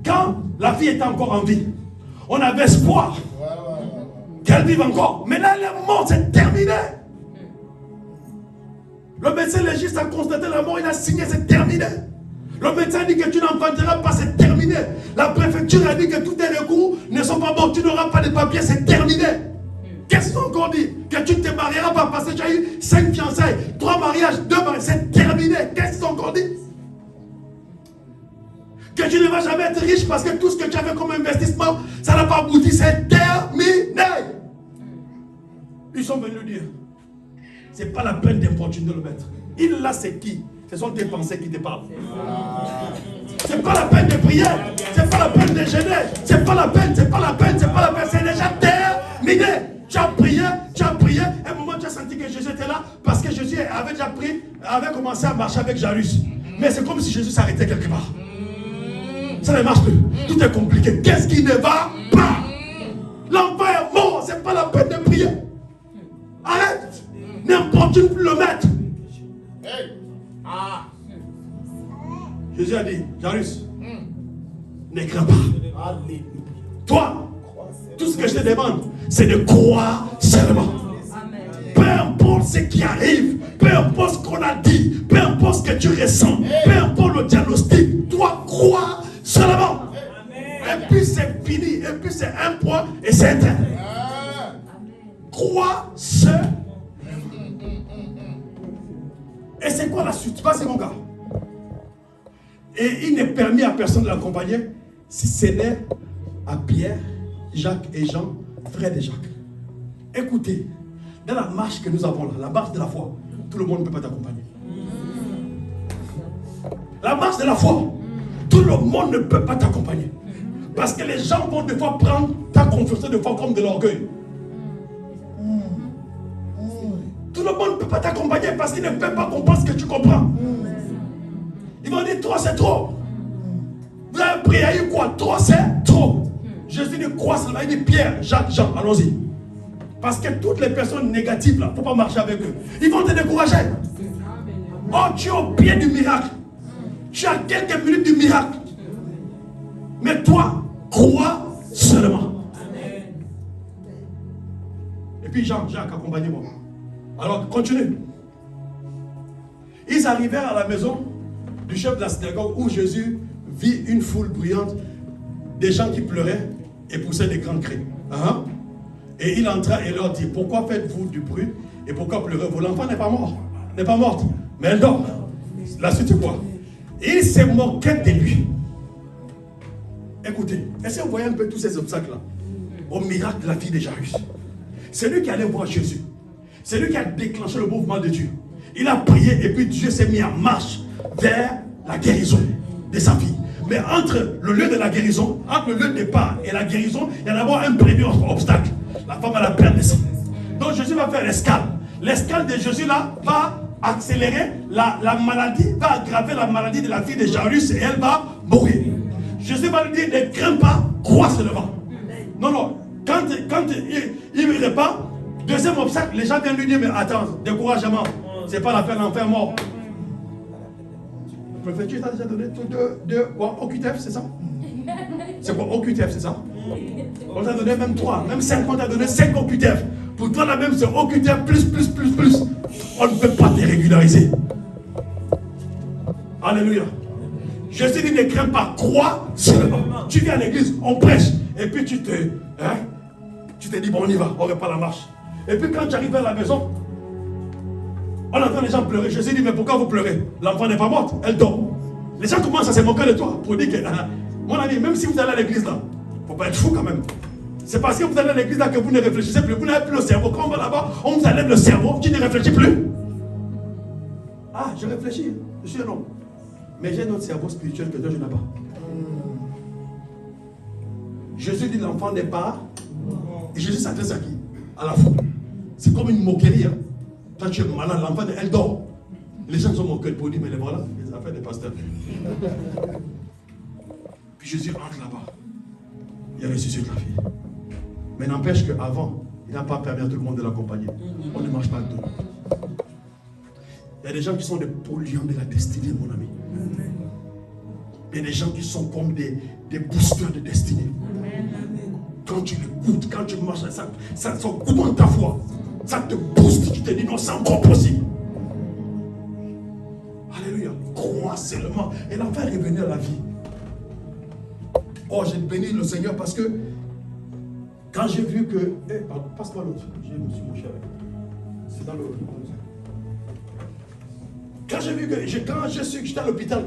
quand la fille était encore en vie? On avait espoir qu'elle vive encore. Mais là, elle est morte, c'est terminé. Le médecin légiste a constaté la mort, il a signé, c'est terminé. Le médecin a dit que tu n'enfanteras pas, c'est terminé. La préfecture a dit que tous tes recours ne sont pas bons, tu n'auras pas de papiers, c'est terminé. Qu'est-ce qu'ils ont encore dit? Que tu ne te marieras pas parce que tu as eu 5 fiançailles, 3 mariages, 2 mariages, c'est terminé. Qu'est-ce qu'ils ont encore dit? Que tu ne vas jamais être riche parce que tout ce que tu avais comme investissement, ça n'a pas abouti, c'est terminé. Ils sont venus dire, c'est pas la peine d'importuner le maître. Il là, c'est qui? Ce sont tes pensées qui te parlent. C'est pas la peine de prier, c'est pas la peine de gêner, c'est pas la peine, c'est pas la peine, c'est pas la peine, c'est déjà terminé. Tu as prié, un moment tu as senti que Jésus était là parce que Jésus avait déjà avait commencé à marcher avec Jairus. Mais c'est comme si Jésus s'arrêtait quelque part. Ça ne marche plus, tout est compliqué. Qu'est-ce qui ne va pas? L'enfant est mort, c'est pas la peine de prier. Arrête, n'importe continue de le mettre. Hey. Ah. Jésus a dit, Jairus, ne crains pas. Alléluia. Toi, tout ce que je te demande, c'est de croire seulement. Peu importe ce qui arrive, peu importe ce qu'on a dit, peu importe ce que tu ressens, peu importe le diagnostic, toi crois seulement. Et puis c'est fini, et puis c'est un point et c'est un trait. Crois seulement. Et c'est quoi la suite? Vas-y mon gars. Et il n'est permis à personne de l'accompagner si ce n'est à Pierre, Jacques et Jean, frères de Jacques. Écoutez, dans la marche que nous avons là, la marche de la foi, tout le monde ne peut pas t'accompagner. La marche de la foi, tout le monde ne peut pas t'accompagner. Parce que les gens vont des fois prendre ta confiance de foi comme de l'orgueil. Tout le monde ne peut pas t'accompagner parce qu'ils ne peuvent pas comprendre ce que tu comprends. Ils vont dire 3 c'est trop. Vous avez prié, il y a eu quoi? 3 c'est trop. Jésus dit crois seulement. Il dit Pierre, Jacques, Jean, allons-y. Parce que toutes les personnes négatives là, il ne faut pas marcher avec eux. Ils vont te décourager. Oh, tu es au pied du miracle. Tu as quelques minutes du miracle. Mais toi, crois seulement. Et puis Jean, Jacques, accompagnez-moi. Alors, continue. Ils arrivèrent à la maison du chef de la synagogue où Jésus vit une foule bruyante, des gens qui pleuraient et poussaient des grands cris. Et il entra et leur dit, pourquoi faites-vous du bruit et pourquoi pleurez-vous? L'enfant n'est pas mort, n'est pas morte, mais elle dort. La suite c'est quoi? Il se moquait de lui. Écoutez, est-ce que vous voyez un peu tous ces obstacles-là au miracle de la fille de Jairus? C'est lui qui allait voir Jésus. C'est lui qui a déclenché le mouvement de Dieu. Il a prié et puis Dieu s'est mis en marche vers la guérison de sa fille. Mais entre le lieu de la guérison, entre le lieu de départ et la guérison, il y a d'abord un premier obstacle. La femme a la perte de sang. Donc Jésus va faire l'escale. L'escale de Jésus là va accélérer la maladie, va aggraver la maladie de la fille de Jairus et elle va mourir. Jésus va lui dire, ne crains pas, crois seulement. Non, non. Quand il répand, deuxième obstacle, les gens viennent lui dire, mais attends, découragement, c'est pas la peine d'en faire mort. Le préfet, tu t'as déjà donné quoi, OQTF, c'est ça? C'est quoi OQTF, c'est ça? On t'a donné même 3, même 5, on t'a donné 5 OQTF. Pour toi, la même, c'est OQTF plus. On ne peut pas te régulariser. Alléluia. Jésus dit, ne crains pas, crois seulement. Tu viens à l'église, on prêche, et puis tu te dis, bon, on y va, on repart la marche. Et puis quand tu arrives à la maison, on entend les gens pleurer. Jésus dit, mais pourquoi vous pleurez? L'enfant n'est pas morte, elle dort. Les gens commencent à se moquer de toi pour dire que, mon ami, même si vous allez à l'église là, il ne faut pas être fou quand même. C'est parce que vous allez à l'église là que vous ne réfléchissez plus, vous n'avez plus le cerveau. Quand on va là-bas, on vous enlève le cerveau, tu ne réfléchis plus. Ah, je réfléchis, je suis un homme. Mais j'ai un autre cerveau spirituel que toi, je n'ai pas. Jésus dit l'enfant n'est pas. Et Jésus s'adresse à qui? À la foule. C'est comme une moquerie. Hein? Quand tu es malade, l'enfant, elle dort. Les gens sont moqués pour dire, mais les voilà, les affaires des pasteurs. Puis Jésus entre là-bas. Il a ressuscité la fille. Mais n'empêche qu'avant, il n'a pas permis à tout le monde de l'accompagner. On ne marche pas le dos. Il y a des gens qui sont des polluants de la destinée, mon ami. Il y a des gens qui sont comme des boosters de destinée. Quand tu l'écoutes, quand tu marches, ça augmente ta foi. Ça te booste, tu te dis non, c'est encore possible. Alléluia. Crois seulement. Et l'enfant est revenu à la vie. Oh, j'ai béni le Seigneur parce que quand j'ai vu que. Passe-moi l'autre. Je me suis mouché avec. C'est dans le. Quand j'ai vu que. Quand je suis j'étais à l'hôpital,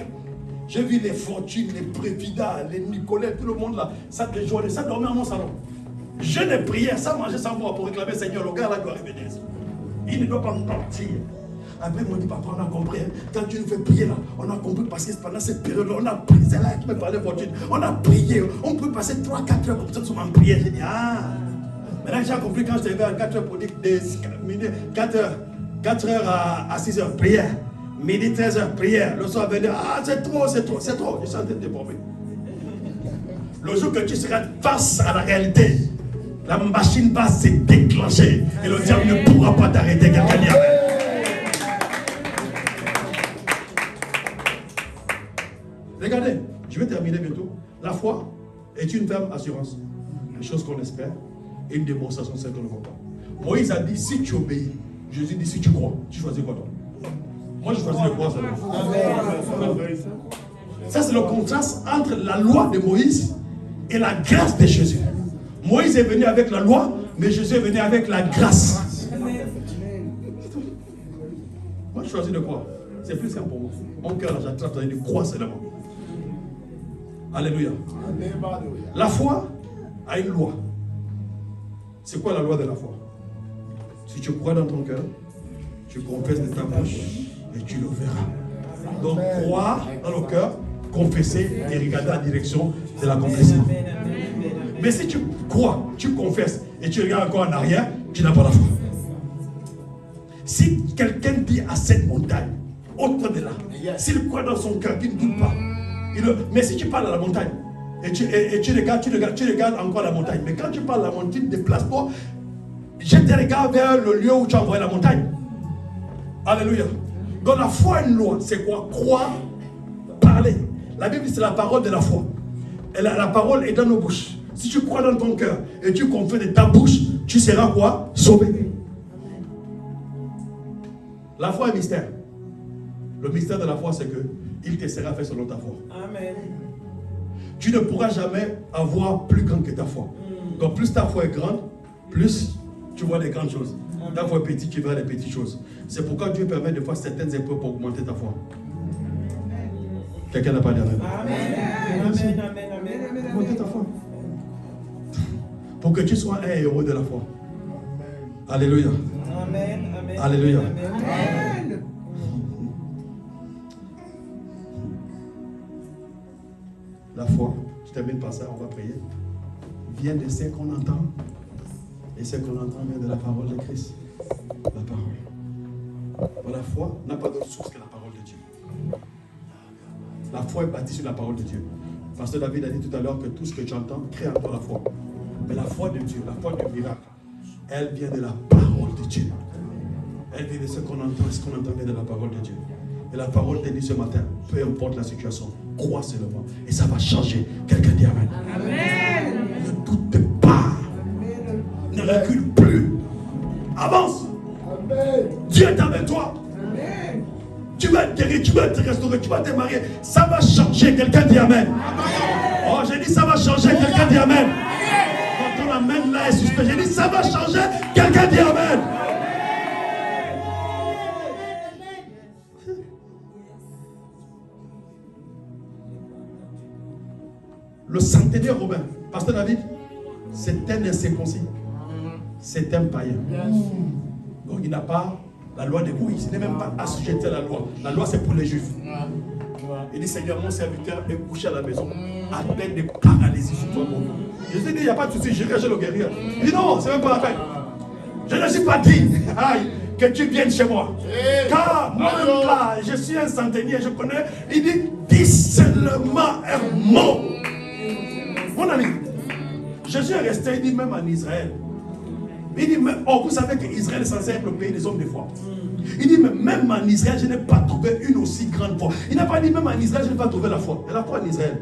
j'ai vu les fortunes, les prévidats, les Nicolais, tout le monde là. Ça déjouait, ça dormait à mon salon. Je ne priais, ça mangeait sans boire pour réclamer Seigneur. Le gars là doit revenir. Il ne doit pas partir. Après, ils m'ont dit, papa, on a compris. Hein. Quand tu nous fais prier là, on a compris parce que pendant cette période-là, on a prié. C'est là qui me parlait de fortune. On a prié. On peut passer 3-4 heures comme ça sur ma prière. J'ai dit, ah. Maintenant, j'ai compris quand j'étais à 4 heures pour dire 4 heures à 6 heures, prière. Midi, 13 heures, prière. Le soir, venir, ah, c'est trop. Je suis en train de déformer. Le jour que tu seras face à la réalité, la machine va se déclencher. Et le diable ne pourra pas t'arrêter. Quelqu'un dit amen. Regardez, je vais terminer bientôt. La foi est une ferme assurance. Une chose qu'on espère et une démonstration celle qu'on ne voit pas. Moïse a dit, si tu obéis. Jésus dit, si tu crois. Tu choisis quoi toi? Moi, je choisis de croire seulement. Ça, c'est le contraste entre la loi de Moïse et la grâce de Jésus. Moïse est venu avec la loi, mais Jésus est venu avec la grâce. Moi, je choisis de croire. C'est plus simple pour moi. Mon cœur, j'attrape de croire seulement. Alléluia. La foi a une loi. C'est quoi la loi de la foi? Si tu crois dans ton cœur, tu confesses de ta bouche et tu le verras. Donc, croire dans le cœur, confesser et regarder la direction de l'accomplissement. Mais si tu crois, tu confesses et tu regardes encore en arrière, tu n'as pas la foi. Si quelqu'un dit à cette montagne, autre de là, s'il croit dans son cœur, qu'il ne doute pas, mais si tu parles à la montagne, et tu regardes encore la montagne, mais quand tu parles à la montagne, déplace-toi, jette tes regards vers le lieu où tu as envoyé la montagne. Alléluia. Donc la foi a une loi, c'est quoi? Croire, parler. La Bible dit c'est la parole de la foi. Et la parole est dans nos bouches. Si tu crois dans ton cœur et tu confesses de ta bouche, tu seras quoi? Sauvé. La foi est mystère. Le mystère de la foi, c'est que il te sera fait selon ta foi. Amen. Tu ne pourras jamais avoir plus grand que ta foi. Donc plus ta foi est grande, plus tu vois les grandes choses. Ta foi est petite, tu verras les petites choses. C'est pourquoi Dieu permet de faire certaines épreuves pour augmenter ta foi. Quelqu'un n'a pas dit amen. Amen. Augmenter ta foi. Pour que tu sois un héros de la foi. Alléluia. Amen. Alléluia. Amen. La foi, je termine par ça, on va prier, vient de ce qu'on entend. Et ce qu'on entend vient de la parole de Christ. La parole. La foi n'a pas d'autre source que la parole de Dieu. La foi est bâtie sur la parole de Dieu. Pasteur David a dit tout à l'heure que tout ce que tu entends crée en toi la foi. Mais la foi de Dieu, la foi du miracle, elle vient de la parole de Dieu. Elle vient de ce qu'on entend, et ce qu'on entend vient de la parole de Dieu. Et la parole te dit ce matin, peu importe la situation, crois seulement. Et ça va changer. Quelqu'un dit amen. Amen. Ne doute pas. Amen. Ne recule plus. Avance. Amen. Dieu est avec toi. Amen. Tu vas être guéri, tu vas te restaurer, tu vas te marier. Ça va changer. Quelqu'un dit amen. Amen. Oh, j'ai dit ça va changer. Quelqu'un dit amen. Quand ton amen là est suspect, j'ai dit ça va changer. Quelqu'un dit amen. Le centenaire romain, Pasteur David, c'est un incirconcis. C'est un païen. Donc il n'a pas la loi de Moïse. Il n'est même pas assujetti à la loi. La loi c'est pour les Juifs. Il dit Seigneur, mon serviteur est couché à la maison, à peine de paralysie sur toi. Jésus dit il n'y a pas de souci, j'irai chez le guerrier. Il dit non, c'est même pas la peine. Je ne suis pas dit que tu viennes chez moi. Car moi là, je suis un centenier, je connais. Il dit dis seulement un mot. Mon ami, Jésus est resté, il dit même en Israël. Il dit, vous savez qu'Israël est censé être le pays des hommes de foi. Il dit, même en Israël, je n'ai pas trouvé une aussi grande foi. Il n'a pas dit, même en Israël, je n'ai pas trouvé la foi. Il y a la foi en Israël.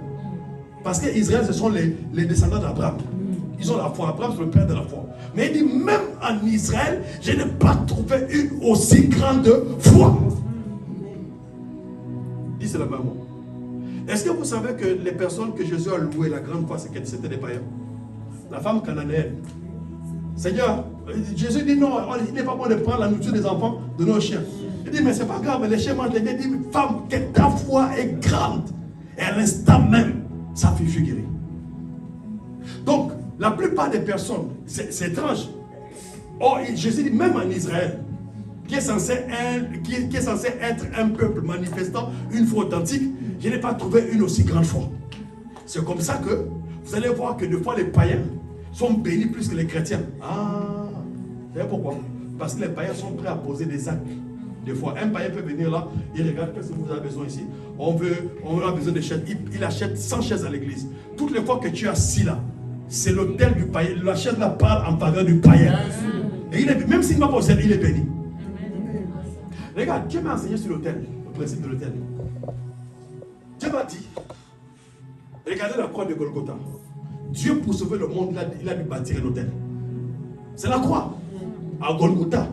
Parce qu'Israël, ce sont les descendants d'Abraham. Ils ont la foi. Abraham, c'est le père de la foi. Mais il dit, même en Israël, je n'ai pas trouvé une aussi grande foi. Dis c'est la même mot. Est-ce que vous savez que les personnes que Jésus a louées, la grande foi, c'était des païens? La femme cananéenne. Seigneur, Jésus dit non, il n'est pas bon de prendre la nourriture des enfants de nos chiens. Il dit, mais c'est pas grave, les chiens mangent les miens. Il dit, femme, que ta foi est grande. Et à l'instant même, sa fille fut guérie. Donc, la plupart des personnes, c'est étrange. Oh, Jésus dit, même en Israël, qui est censé être un peuple manifestant une foi authentique, je n'ai pas trouvé une aussi grande foi. C'est comme ça que vous allez voir que des fois les païens sont bénis plus que les chrétiens. Ah, vous savez pourquoi? Parce que les païens sont prêts à poser des actes. Des fois, un païen peut venir là, il regarde qu'est-ce que vous avez besoin ici. On a besoin de chaises. Il achète 100 chaises à l'église. Toutes les fois que tu es assis là, c'est l'autel du païen. La chaise là parle en faveur du païen. Et même s'il ne va pas au ciel, il est béni. Regarde, Dieu m'a enseigné sur l'autel, le principe de l'autel. Dieu m'a dit, Regardez la croix de Golgotha. Dieu, pour sauver le monde, il a dû bâtir un hôtel. C'est la croix. À Golgotha.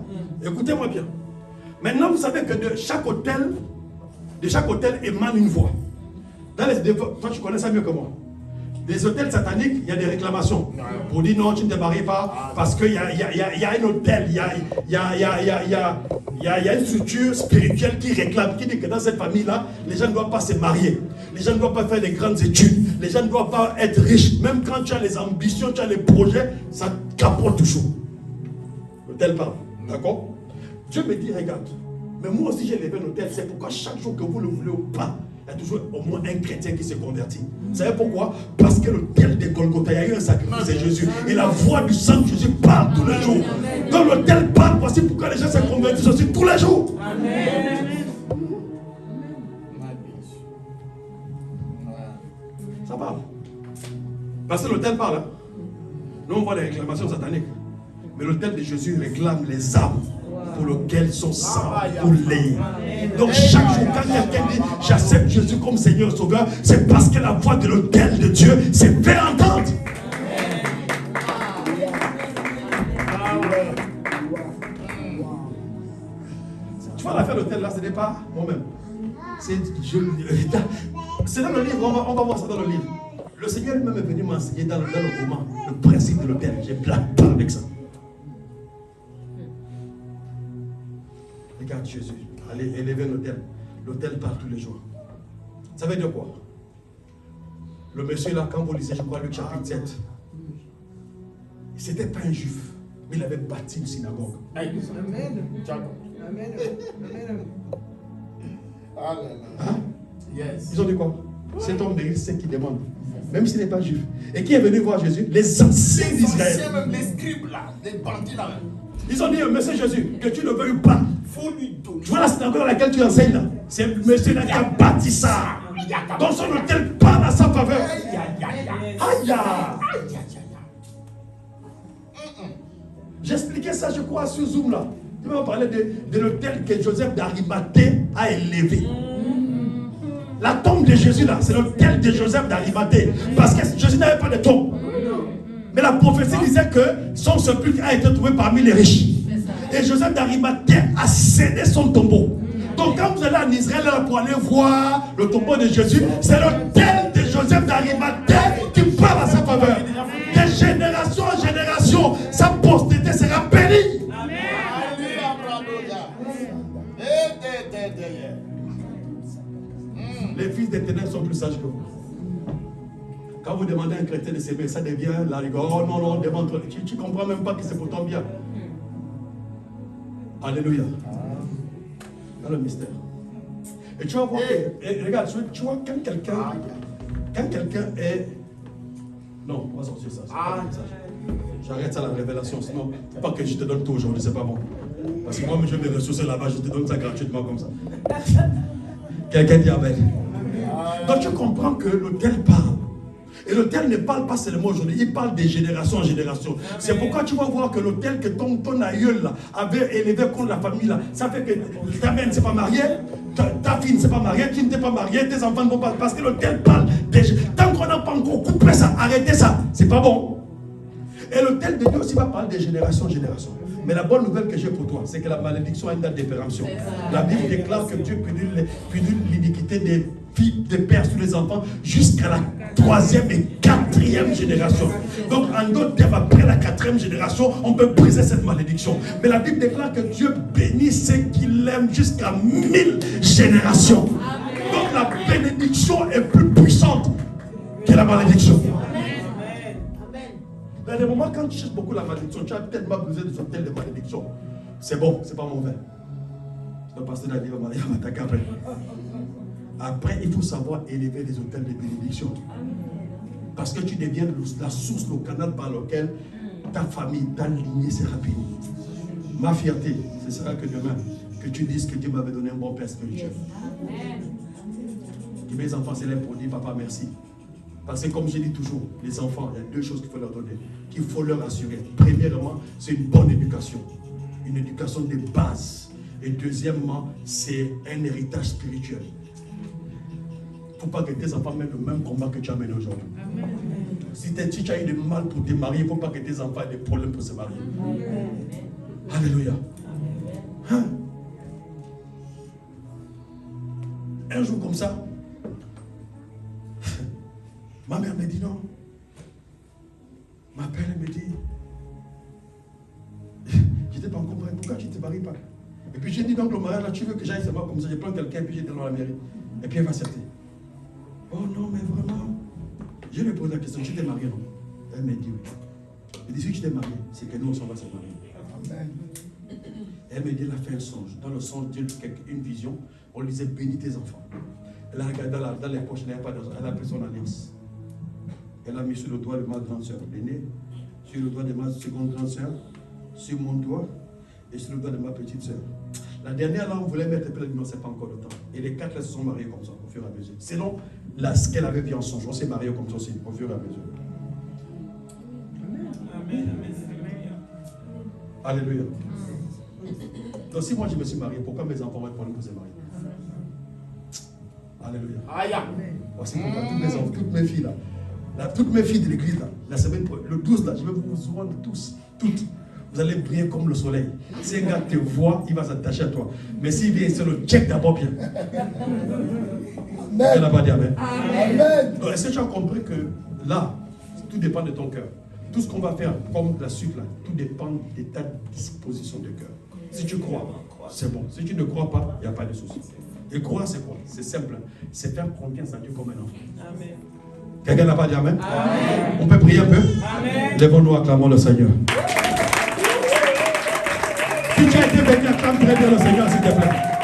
Écoutez-moi bien. Maintenant, vous savez que de chaque hôtel émane une voix. Toi, tu connais ça mieux que moi. Des hôtels sataniques, il y a des réclamations. Pour dire non, tu ne te maries pas, parce qu'il y a un hôtel, il y a une structure spirituelle qui réclame, qui dit que dans cette famille-là, les gens ne doivent pas se marier. Les gens ne doivent pas faire des grandes études. Les gens ne doivent pas être riches. Même quand tu as les ambitions, tu as les projets, ça capote toujours. L'hôtel parle. D'accord? Dieu me dit, regarde, mais moi aussi j'ai levé un hôtel. C'est pourquoi chaque jour que vous le voulez ou pas, il y a toujours au moins un chrétien qui se convertit. Vous savez pourquoi? Parce que l'hôtel de Golgotha, il y a eu un sacrifice de Jésus. Et la voix du sang de Jésus parle tous les jours. Donc l'hôtel parle, voici pourquoi les gens se convertissent aussi tous les jours. Amen. Ça parle. Parce que l'hôtel parle. Hein? Nous on voit les réclamations sataniques. Mais l'hôtel de Jésus réclame les âmes pour lesquelles son sang coulé. Donc chaque jour quand quelqu'un dit j'accepte Jésus comme Seigneur et Sauveur, c'est parce que la voix de l'autel de Dieu s'est fait entendre. Tu vois l'affaire de l'autel là, ce n'est pas moi-même. C'est dans le livre, on va voir ça dans le livre. Le Seigneur lui-même est venu m'enseigner dans le roman le principe de l'autel. J'ai blagué avec ça. Regarde Jésus, allez élever l'autel. L'autel parle tous les jours. Ça veut dire quoi? Le monsieur là, quand vous lisez, je crois, Luc chapitre 7, c'était pas un juif, mais il avait bâti une synagogue. Amen. Amen. Hein? Yes. Ils ont dit quoi? Cet homme de c'est qui demande, même s'il n'est pas juif. Et qui est venu voir Jésus? Les anciens d'Israël. Les scribes là, les bandits là. Ils ont dit, monsieur Jésus, que tu ne veuilles pas. Faut lui donner. Tu vois la synagogue dans laquelle tu enseignes là? C'est le monsieur là qui a bâti ça. Dans son hôtel parle à sa faveur. Aïe. J'expliquais ça, je crois, sur Zoom là. Tu vas parler de l'hôtel que Joseph d'Arimathée a élevé. La tombe de Jésus là, c'est l'hôtel de Joseph d'Arimathée. Parce que Jésus n'avait pas de tombe. Mais la prophétie disait que son sépulcre a été trouvé parmi les riches. Et Joseph d'Arimathée a cédé son tombeau. Donc quand vous allez en Israël là, pour aller voir le tombeau de Jésus, c'est l'autel de Joseph d'Arimathée qui parle à sa faveur. De génération en génération, sa postérité sera bénie. Les fils des ténèbres sont plus sages que vous. Quand vous demandez à un chrétien de s'aimer, ça devient la rigole. Oh non, demande. Tu ne comprends même pas que c'est pour ton bien. Alléluia. Dans le mystère. Et tu vas voir que, regarde, tu vois, quand quelqu'un est. Non, on va sortir ça. J'arrête ça la révélation, sinon, pas que je te donne tout aujourd'hui, c'est pas bon. Parce que moi, je vais me ressourcer là-bas, je te donne ça gratuitement comme ça. Quelqu'un dit Amen. Donc tu comprends que l'autel parle. Et l'autel ne parle pas seulement aujourd'hui, il parle de génération en génération. C'est pourquoi tu vas voir que l'autel que ton aïeul là, avait élevé contre la famille là, ça fait que ta mère ne s'est pas mariée, ta fille ne s'est pas mariée, tu ne t'es pas marié, tes enfants ne vont pas. Parce que l'autel parle tant qu'on n'a pas encore coupé ça, arrêtez ça, c'est pas bon. Et l'autel de Dieu aussi va parler de génération en génération. Mais la bonne nouvelle que j'ai pour toi, c'est que la malédiction a une date d'épération. La Bible déclare que Dieu punit l'iniquité des filles, des pères sur les enfants jusqu'à la 3e et 4e génération. Donc en d'autres termes, après la 4e génération, on peut briser cette malédiction. Mais la Bible déclare que Dieu bénit ceux qui l'aiment jusqu'à 1000 générations. Donc la bénédiction est plus puissante que la malédiction. Dans des moments, quand tu cherches beaucoup la malédiction, tu as tellement besoin de sortir de malédiction. C'est bon, c'est pas mauvais. Le pasteur David va m'attaquer après. Après, il faut savoir élever les hôtels de bénédiction. Parce que tu deviens la source, le canal par lequel ta famille, ta lignée sera bénie. Ma fierté, ce sera que demain, que tu dises que Dieu m'avait donné un bon père spirituel. Que mes enfants s'élèvent pour dire papa merci. Parce que comme je dis toujours, les enfants, il y a deux choses qu'il faut leur donner, qu'il faut leur assurer. Premièrement, c'est une bonne éducation. Une éducation de base. Et deuxièmement, c'est un héritage spirituel. Il faut pas que tes enfants mènent le même combat que tu as mené aujourd'hui. Si tu as eu du mal pour te marier, il ne faut pas que tes enfants aient des problèmes pour se marier. Alléluia. Hein? Un jour comme ça, ma mère me dit non. Ma père me dit, je n'étais pas encore prêt, pourquoi tu ne te maries pas? Et puis j'ai dit donc le mariage là, tu veux que j'aille savoir comme ça, je prends quelqu'un et puis j'étais dans la mairie. Et puis elle va accepter. Oh non, mais vraiment. Je lui ai posé la question, tu t'es marié non? Elle m'a dit oui. Je dis si tu t'es marié, c'est que nous on va se marier. Amen. Elle m'a dit, elle a fait un songe. Dans le songe, Dieu lui a une vision. On lui disait, bénis tes enfants. Elle a regardé dans les poches, elle n'a pas d'argent. Elle a pris son alliance. Elle a mis sur le doigt de ma grande soeur l'aînée, sur le doigt de ma seconde grande soeur, sur mon doigt et sur le doigt de ma petite soeur. La dernière, là, on voulait mettre, elle dit non, c'est pas encore le temps. Et les quatre, là, se sont mariés comme ça, au fur et à mesure. Selon ce qu'elle avait vu en songe, on s'est mariés comme ça aussi, au fur et à mesure. Amen. Alléluia. Donc, si moi je me suis marié, pourquoi mes enfants vont être problème pour se marier? Alléluia. Voici pourquoi toutes mes filles là, toutes mes filles de l'église là, la semaine, le 12 là, je vais vous rendre tous, toutes. Vous allez briller comme le soleil. Si un gars te voit, il va s'attacher à toi. Mais s'il vient, c'est le check d'abord bien. Amen. Elle n'a pas dit amen. Amen. Donc, est-ce que tu as compris que là, tout dépend de ton cœur? Tout ce qu'on va faire, comme la suite là, tout dépend de ta disposition de cœur. Si tu crois, c'est bon. Si tu ne crois pas, il n'y a pas de souci. Et croire, c'est quoi? C'est simple. C'est faire confiance à Dieu comme un enfant. Amen. Quelqu'un n'a pas dit amen? Amen. On peut prier un peu? Amen. Lèvons-nous, acclamons le Seigneur. Si tu as été béni, acclame très bien le Seigneur, s'il te plaît.